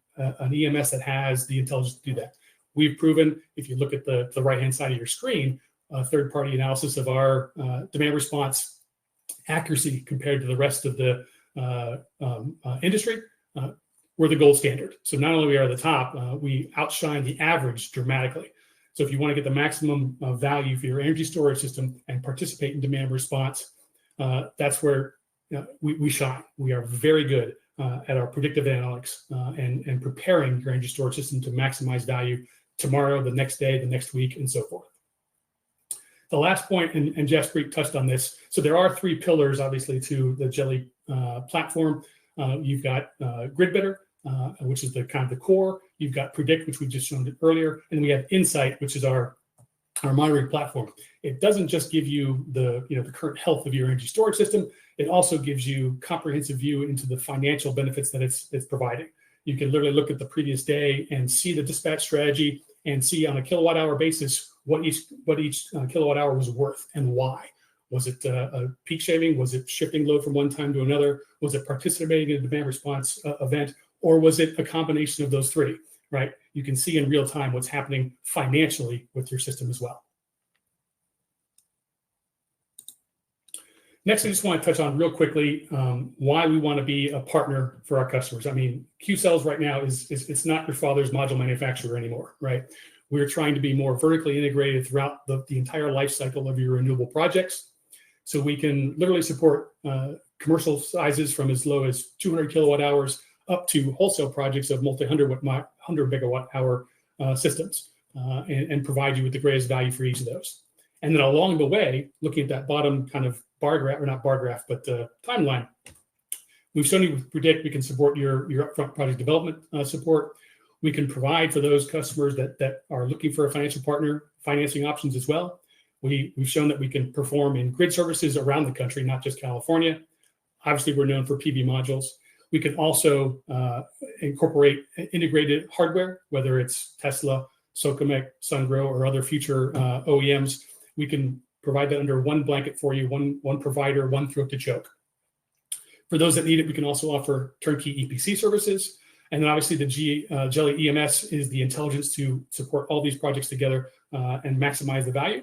EMS that has the intelligence to do that. We've proven, if you look at the right-hand side of your screen, third-party analysis of our demand response accuracy compared to the rest of the industry, we're the gold standard. So not only are we the top, we outshine the average dramatically. So if you want to get the maximum value for your energy storage system and participate in demand response, that's where we shine. We are very good at our predictive analytics and preparing your energy storage system to maximize value tomorrow, the next day, the next week, and so forth. The last point, and Jeff Spreek touched on this, so there are three pillars, obviously, to the Geli platform. You've got Grid Bidder, which is the kind of the core. You've got Predict, which we just shown it earlier, and we have Insight, which is our monitoring platform. It doesn't just give you the current health of your energy storage system. It also gives you comprehensive view into the financial benefits that it's providing. You can literally look at the previous day and see the dispatch strategy and see on a kilowatt hour basis what each kilowatt hour was worth and why. Was it a peak shaving? Was it shifting load from one time to another? Was it participating in a demand response event? Or was it a combination of those three, right? You can see in real time what's happening financially with your system as well. Next, I just want to touch on real quickly why we want to be a partner for our customers. I mean, Qcells right now it's not your father's module manufacturer anymore, right? We're trying to be more vertically integrated throughout the entire life cycle of your renewable projects. So we can literally support commercial sizes from as low as 200 kilowatt hours up to wholesale projects of multi-100 megawatt hour systems and provide you with the greatest value for each of those. And then along the way, looking at that bottom kind of bar graph, or not bar graph, but timeline, we've shown you with Predict, we can support your upfront project development support. We can provide for those customers that are looking for a financial partner financing options as well. We've shown that we can perform in grid services around the country, not just California. Obviously, we're known for PV modules. We can also incorporate integrated hardware, whether it's Tesla, Socomec, Sungrow, or other future OEMs. We can provide that under one blanket for you, one provider, one throat to choke. For those that need it, we can also offer turnkey EPC services. And then obviously the Geli EMS is the intelligence to support all these projects together and maximize the value.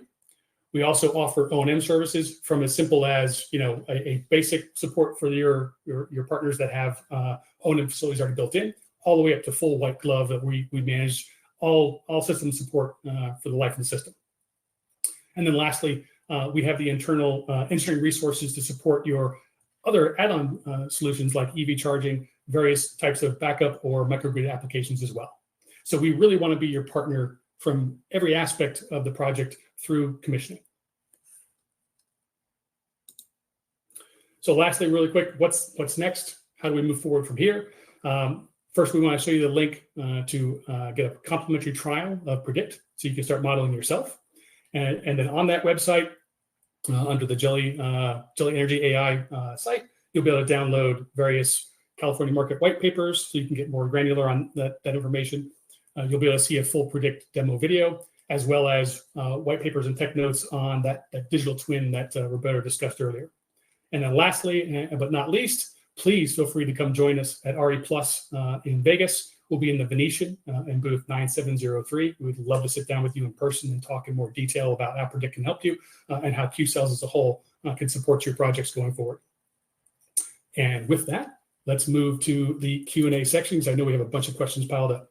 We also offer O&M services from as simple as a basic support for your partners that have O&M facilities already built in, all the way up to full white glove that we manage all system support for the life of the system. And then lastly, we have the internal engineering resources to support your other add-on solutions like EV charging, various types of backup or microgrid applications as well. So we really want to be your partner from every aspect of the project through commissioning. So lastly, really quick, what's next? How do we move forward from here? First, we want to show you the link to get a complimentary trial of Predict, so you can start modeling yourself. And then on that website, under the Geli Energy AI site, you'll be able to download various California market white papers, so you can get more granular on that information. You'll be able to see a full Predict demo video, as well as white papers and tech notes on that digital twin that Roberto discussed earlier. And then lastly, but not least, please feel free to come join us at RE Plus in Vegas. We'll be in the Venetian in booth 9703. We would love to sit down with you in person and talk in more detail about how Predict can help you and how Qcells as a whole can support your projects going forward. And with that, let's move to the Q&A sections. I know we have a bunch of questions piled up.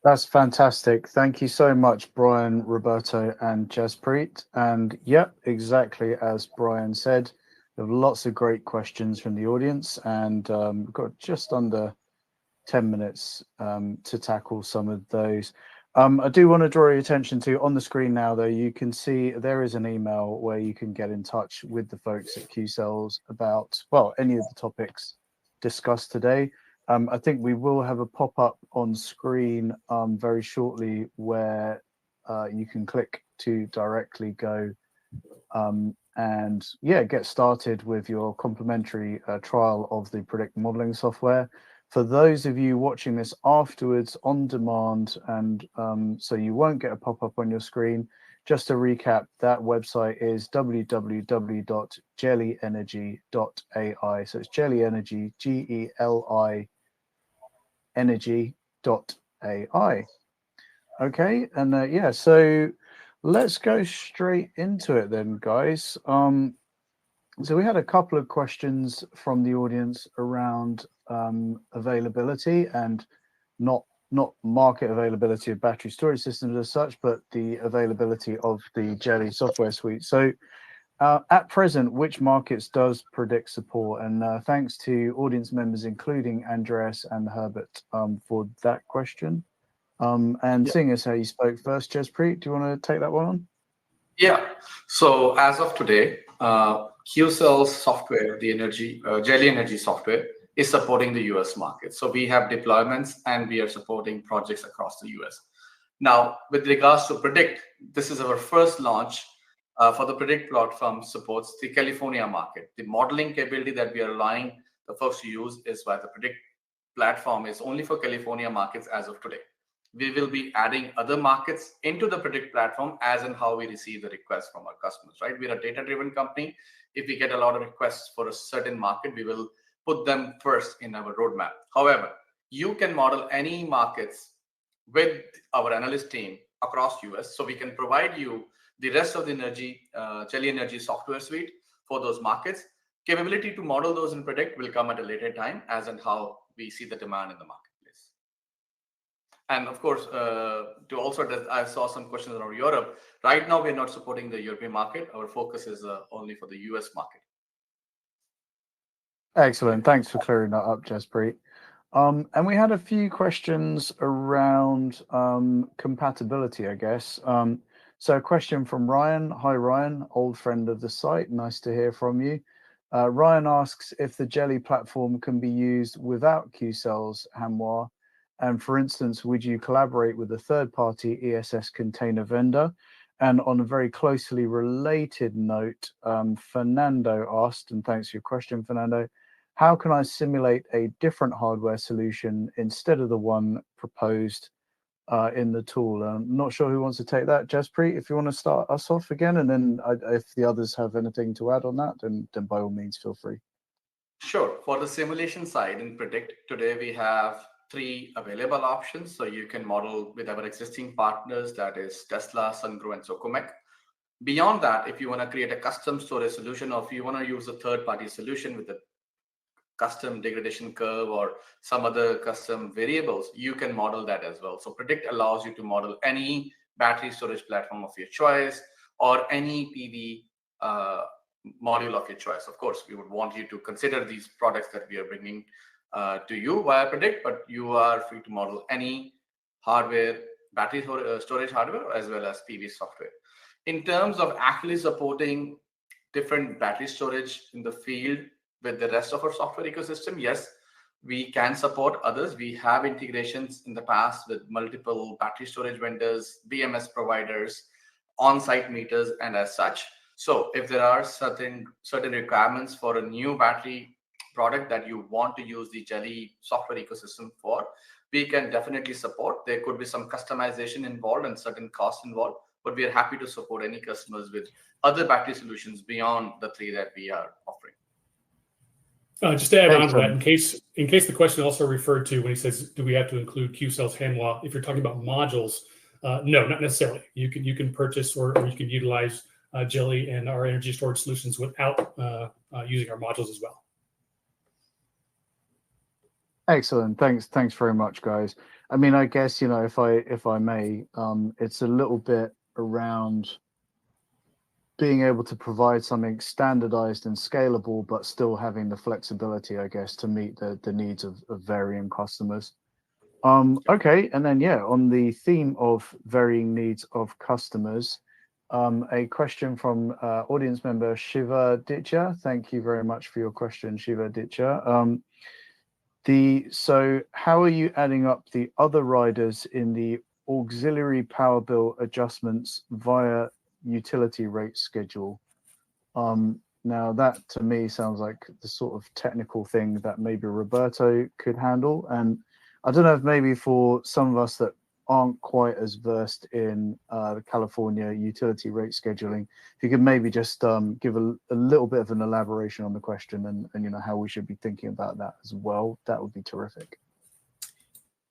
That's fantastic. Thank you so much, Brian, Roberto, and Jaspreet. And yep, exactly as Brian said, we have lots of great questions from the audience, and we've got just under 10 minutes to tackle some of those. I do want to draw your attention to, on the screen now, though, you can see there is an email where you can get in touch with the folks at Qcells about, well, any of the topics discussed today. I think we will have a pop-up on screen very shortly where you can click to directly go and yeah, get started with your complimentary trial of the Predict modeling software. For those of you watching this afterwards on demand, and so you won't get a pop-up on your screen, just to recap, that website is www.gelienergy.ai. So it's Geli Energy, G-E-L-I energy.ai. Okay, and yeah, so let's go straight into it then, guys. So we had a couple of questions from the audience around availability, and not market availability of battery storage systems as such, but the availability of the Geli software suite. So at present, which markets does Predict support? And thanks to audience members, including Andreas and Herbert, for that question. And seeing as how you spoke first, Jaspreet, do you want to take that one on? Yeah. So as of today, Qcells software, the Geli Energy software, is supporting the US market. So we have deployments and we are supporting projects across the US. Now, with regards to Predict, this is our first launch for the Predict platform, supports the California market. The modeling capability that we are allowing the folks to use is why the Predict platform is only for California markets as of today. We will be adding other markets into the Predict platform as and how we receive the requests from our customers, right? We're a data-driven company. If we get a lot of requests for a certain market, we will put them first in our roadmap. However, you can model any markets with our analyst team across US, so we can provide you the rest of the Geli Energy software suite for those markets. Capability to model those in Predict will come at a later time as and how we see the demand in the marketplace. And of course, to also, I saw some questions around Europe. Right now, we're not supporting the European market. Our focus is only for the US market. Excellent. Thanks for clearing that up, Jaspreet. And we had a few questions around compatibility, I guess. So a question from Ryan. Hi, Ryan, old friend of the site. Nice to hear from you. Ryan asks if the Geli platform can be used without Qcells Hamwar. And for instance, would you collaborate with a third-party ESS container vendor? And on a very closely related note, Fernando asked, and thanks for your question, Fernando, how can I simulate a different hardware solution instead of the one proposed in the tool? I'm not sure who wants to take that. Jaspreet, if you want to start us off again, and then if the others have anything to add on that, then by all means, feel free. Sure. For the simulation side in Predict, today we have 3 available options. So you can model with our existing partners, that is Tesla, Sungrow, and Socomec. Beyond that, if you want to create a custom storage solution, or if you want to use a third-party solution with a custom degradation curve or some other custom variables, you can model that as well. So Predict allows you to model any battery storage platform of your choice or any PV module of your choice. Of course, we would want you to consider these products that we are bringing to you via Predict, but you are free to model any hardware, battery storage hardware, as well as PV software. In terms of actually supporting different battery storage in the field with the rest of our software ecosystem, yes, we can support others. We have integrations in the past with multiple battery storage vendors, BMS providers, on-site meters, and as such. So if there are certain requirements for a new battery product that you want to use the Geli software ecosystem for, we can definitely support. There could be some customization involved and certain costs involved, but we are happy to support any customers with other battery solutions beyond the 3 that we are offering. Just to add on to that, in case the question also referred to when he says, do we have to include Qcells Hanwha? If you're talking about modules, no, not necessarily. You can purchase or you can utilize Geli and our energy storage solutions without using our modules as well. Excellent. Thanks very much, guys. I mean, I guess, you know, if I may, it's a little bit around being able to provide something standardized and scalable, but still having the flexibility, I guess, to meet the needs of varying customers. Okay, and then yeah, on the theme of varying needs of customers, a question from audience member Shiva Ditya. Thank you very much for your question, Shiva Ditya. So how are you adding up the other riders in the auxiliary power bill adjustments via utility rate schedule? Now that to me sounds like the sort of technical thing that maybe Roberto could handle. And I don't know if maybe for some of us that aren't quite as versed in the California utility rate scheduling, if you could maybe just give a little bit of an elaboration on the question and you know how we should be thinking about that as well, that would be terrific.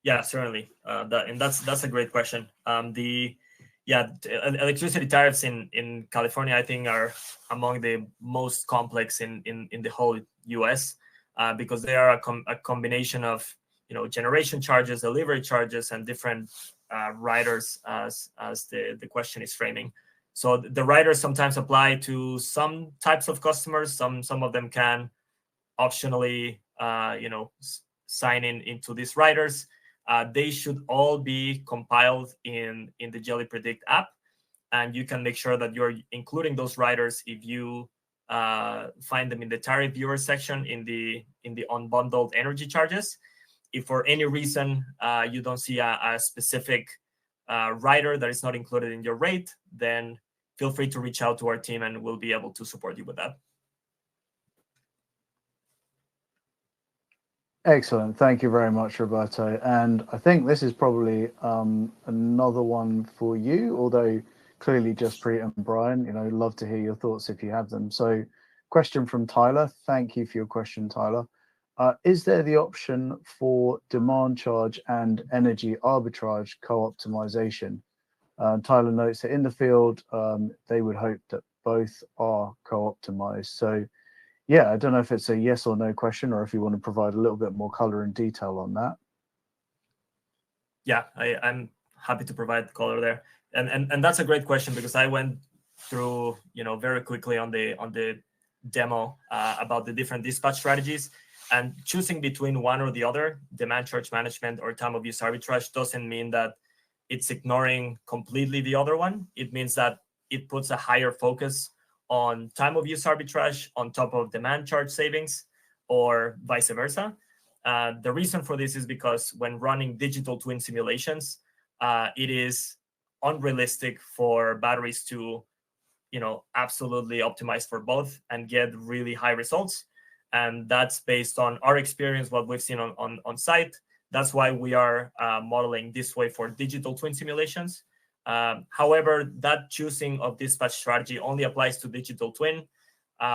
Yeah, certainly. That's a great question. Electricity tariffs in California, I think, are among the most complex in the whole U.S. Because they are a combination of, you know, generation charges, delivery charges, and different riders, as the question is framing. So the riders sometimes apply to some types of customers. Some of them can optionally, sign into these riders. They should all be compiled in the Geli Predict app, and you can make sure that you're including those riders if you find them in the tariff viewer section in the unbundled energy charges. If for any reason you don't see a specific rider that is not included in your rate, then feel free to reach out to our team and we'll be able to support you with that. Excellent. Thank you very much, Roberto. And I think this is probably another one for you, although clearly just Preet and Brian, you know, love to hear your thoughts if you have them. So question from Tyler. Thank you for your question, Tyler. Is there the option for demand charge and energy arbitrage co-optimization? Tyler notes that in the field, they would hope that both are co-optimized. So yeah, I don't know if it's a yes or no question, or if you want to provide a little bit more color and detail on that. Yeah, I'm happy to provide color there, and that's a great question because I went through, you know, very quickly on the demo about the different dispatch strategies, and choosing between one or the other, demand charge management or time of use arbitrage, doesn't mean that it's ignoring completely the other one. It means that it puts a higher focus on time of use arbitrage on top of demand charge savings, or vice versa. The reason for this is because when running digital twin simulations, it is unrealistic for batteries to, you know, absolutely optimize for both and get really high results. And that's based on our experience, what we've seen on site. That's why we are modeling this way for digital twin simulations. However, that choosing of dispatch strategy only applies to digital twin.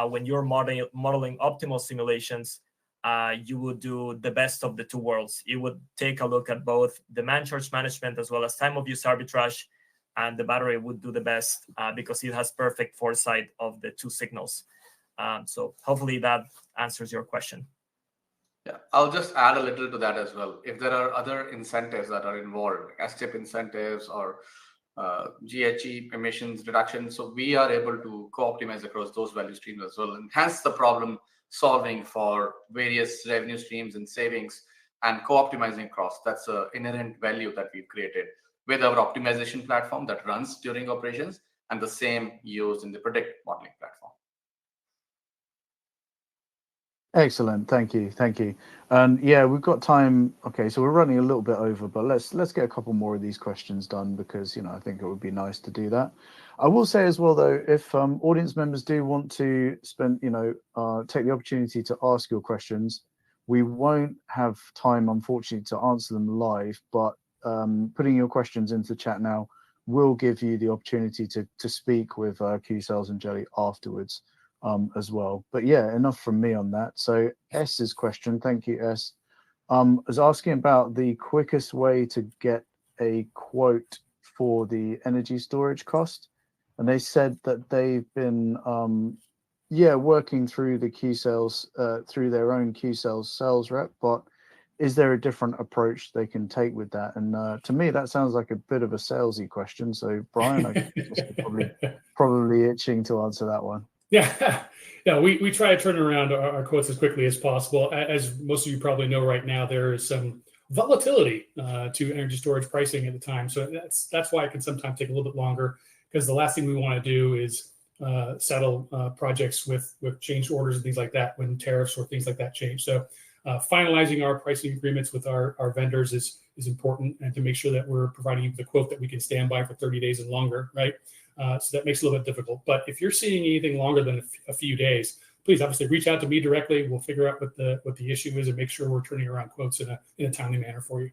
When you're modeling optimal simulations, you would do the best of the two worlds. You would take a look at both demand charge management as well as time of use arbitrage, and the battery would do the best because it has perfect foresight of the two signals. So hopefully that answers your question. Yeah, I'll just add a little to that as well. If there are other incentives that are involved, SGIP incentives or GHG emissions reduction. So we are able to co-optimize across those value streams as well, and hence the problem solving for various revenue streams and savings and co-optimizing across. That's an inherent value that we've created with our optimization platform that runs during operations, and the same used in the Predict modeling platform. Excellent, thank you. And yeah, we've got time. Okay, so we're running a little bit over, but let's get a couple more of these questions done, because I think it would be nice to do that. I will say as well though, if audience members do want to spend, take the opportunity to ask your questions, we won't have time, unfortunately, to answer them live, but putting your questions into the chat now will give you the opportunity to speak with Qcells and Geli afterwards. As well. But yeah, enough from me on that. So S's question, thank you S, is asking about the quickest way to get a quote for the energy storage cost, and they said that they've been working through the Qcells through their own Qcells sales rep, but is there a different approach they can take with that? And to me that sounds like a bit of a salesy question, so Brian, I guess probably itching to answer that one. Yeah, we try to turn around our quotes as quickly as possible. As most of you probably know right now, there is some volatility to energy storage pricing at the time. So that's why it can sometimes take a little bit longer, because the last thing we want to do is settle projects with change orders and things like that when tariffs or things like that change. So finalizing our pricing agreements with our vendors is important, and to make sure that we're providing you the quote that we can stand by for 30 days and longer, right? So that makes it a little bit difficult. But if you're seeing anything longer than a few days, please obviously reach out to me directly. We'll figure out what the issue is and make sure we're turning around quotes in a timely manner for you.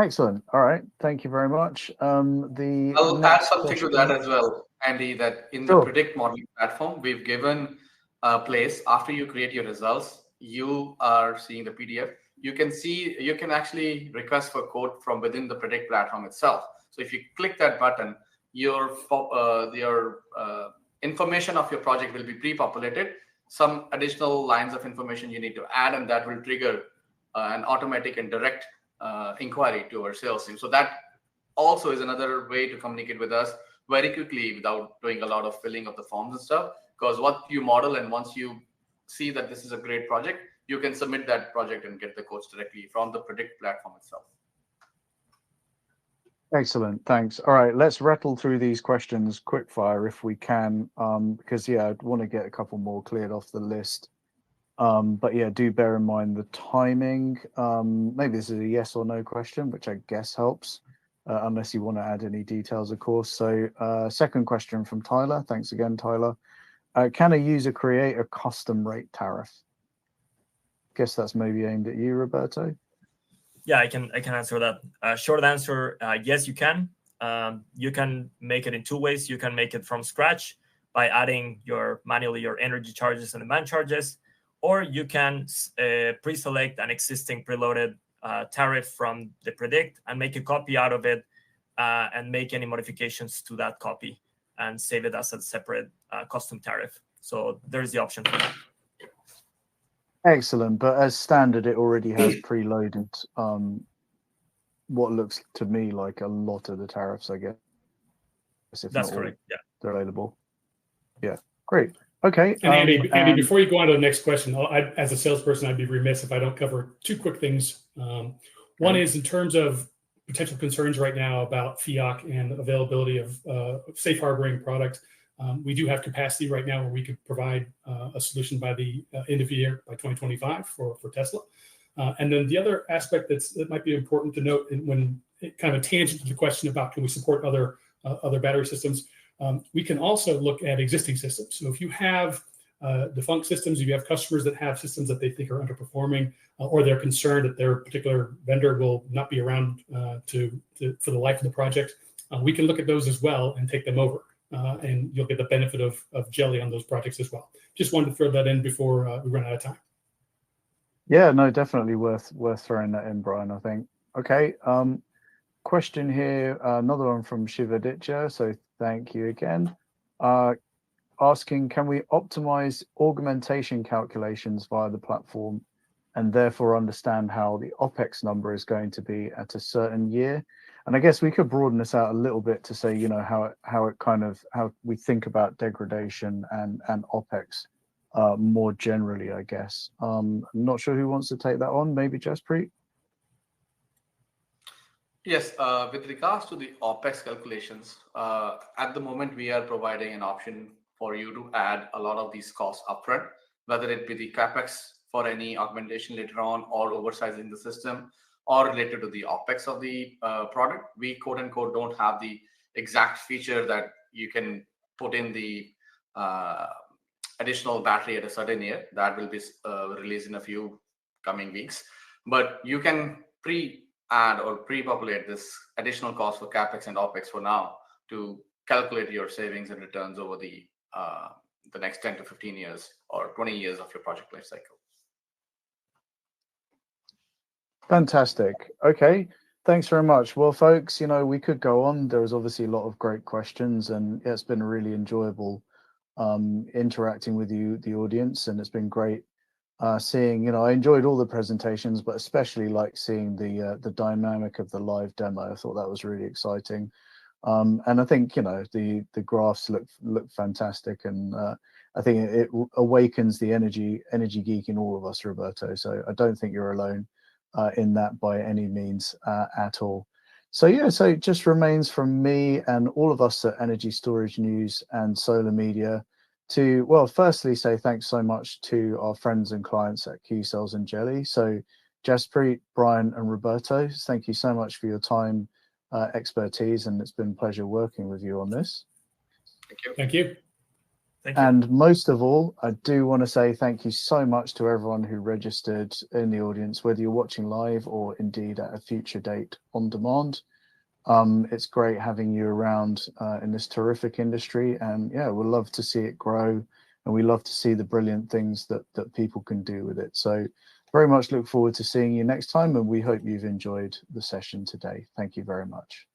Excellent. All right. Thank you very much. I'll add something to that as well, Andy, that in the Predict modeling platform, we've given a place after you create your results, you are seeing the PDF. You can actually request for quote from within the Predict platform itself. So if you click that button, your information of your project will be pre-populated. Some additional lines of information you need to add, and that will trigger an automatic and direct inquiry to our sales team. So that also is another way to communicate with us very quickly without doing a lot of filling of the forms and stuff. Because what you model, and once you see that this is a great project, you can submit that project and get the quotes directly from the Predict platform itself. Excellent, thanks. All right, let's rattle through these questions quick fire if we can, because yeah, I'd want to get a couple more cleared off the list. But yeah, do bear in mind the timing. Maybe this is a yes or no question, which I guess helps, unless you want to add any details, of course. So second question from Tyler. Thanks again, Tyler. Can a user create a custom rate tariff? Guess that's maybe aimed at you, Roberto. Yeah, I can answer that. Short answer, yes, you can. You can make it in two ways. You can make it from scratch by adding manually your energy charges and demand charges, or you can pre-select an existing preloaded tariff from the Predict and make a copy out of it and make any modifications to that copy and save it as a separate custom tariff. So there's the option for that. Excellent, but as standard, it already has preloaded what looks to me like a lot of the tariffs, I guess. That's correct. Yeah, they're available. Yeah, great. Okay. And Andy, before you go on to the next question, as a salesperson, I'd be remiss if I don't cover two quick things. One is in terms of potential concerns right now about FIOC and availability of safe harboring product. We do have capacity right now where we could provide a solution by the end of the year, by 2025 for Tesla. And then the other aspect that might be important to note, when it kind of a tangent to the question about can we support other battery systems, we can also look at existing systems. So if you have defunct systems, if you have customers that have systems that they think are underperforming, or they're concerned that their particular vendor will not be around for the life of the project, we can look at those as well and take them over. And you'll get the benefit of Geli on those projects as well. Just wanted to throw that in before we run out of time. Yeah, no, definitely worth throwing that in, Brian, I think. Okay, question here, another one from Shivaditya, so thank you again. Asking, can we optimize augmentation calculations via the platform and therefore understand how the OPEX number is going to be at a certain year? And I guess we could broaden this out a little bit to say, how we think about degradation and OpEx more generally, I guess. I'm not sure who wants to take that on. Maybe Jaspreet? Yes, with regards to the OpEx calculations, at the moment we are providing an option for you to add a lot of these costs upfront, whether it be the CapEx for any augmentation later on or oversizing the system or related to the OpEx of the product. We quote unquote don't have the exact feature that you can put in the additional battery at a certain year. That will be released in a few coming weeks. But you can add or pre-populate this additional cost for CapEx and OpEx for now to calculate your savings and returns over the next 10 to 15 years or 20 years of your project life cycle. Fantastic. Okay. Thanks very much. Well, folks, we could go on. There was obviously a lot of great questions, and it's been really enjoyable interacting with you, the audience, and it's been great seeing, I enjoyed all the presentations, but especially like seeing the dynamic of the live demo. I thought that was really exciting. And I think, the graphs look fantastic, and I think it awakens the energy geek in all of us, Roberto. So I don't think you're alone in that by any means at all. So yeah, so it just remains from me and all of us at Energy Storage News and Solar Media to, well, firstly say thanks so much to our friends and clients at Qcells and Geli. So Jaspreet, Brian and Roberto, thank you so much for your time, expertise, and it's been a pleasure working with you on this. Thank you. Thank you. Thank you. And most of all, I do want to say thank you so much to everyone who registered in the audience, whether you're watching live or indeed at a future date on demand. It's great having you around in this terrific industry, and yeah, we'd love to see it grow, and we love to see the brilliant things that people can do with it. So very much look forward to seeing you next time, and we hope you've enjoyed the session today. Thank you very much.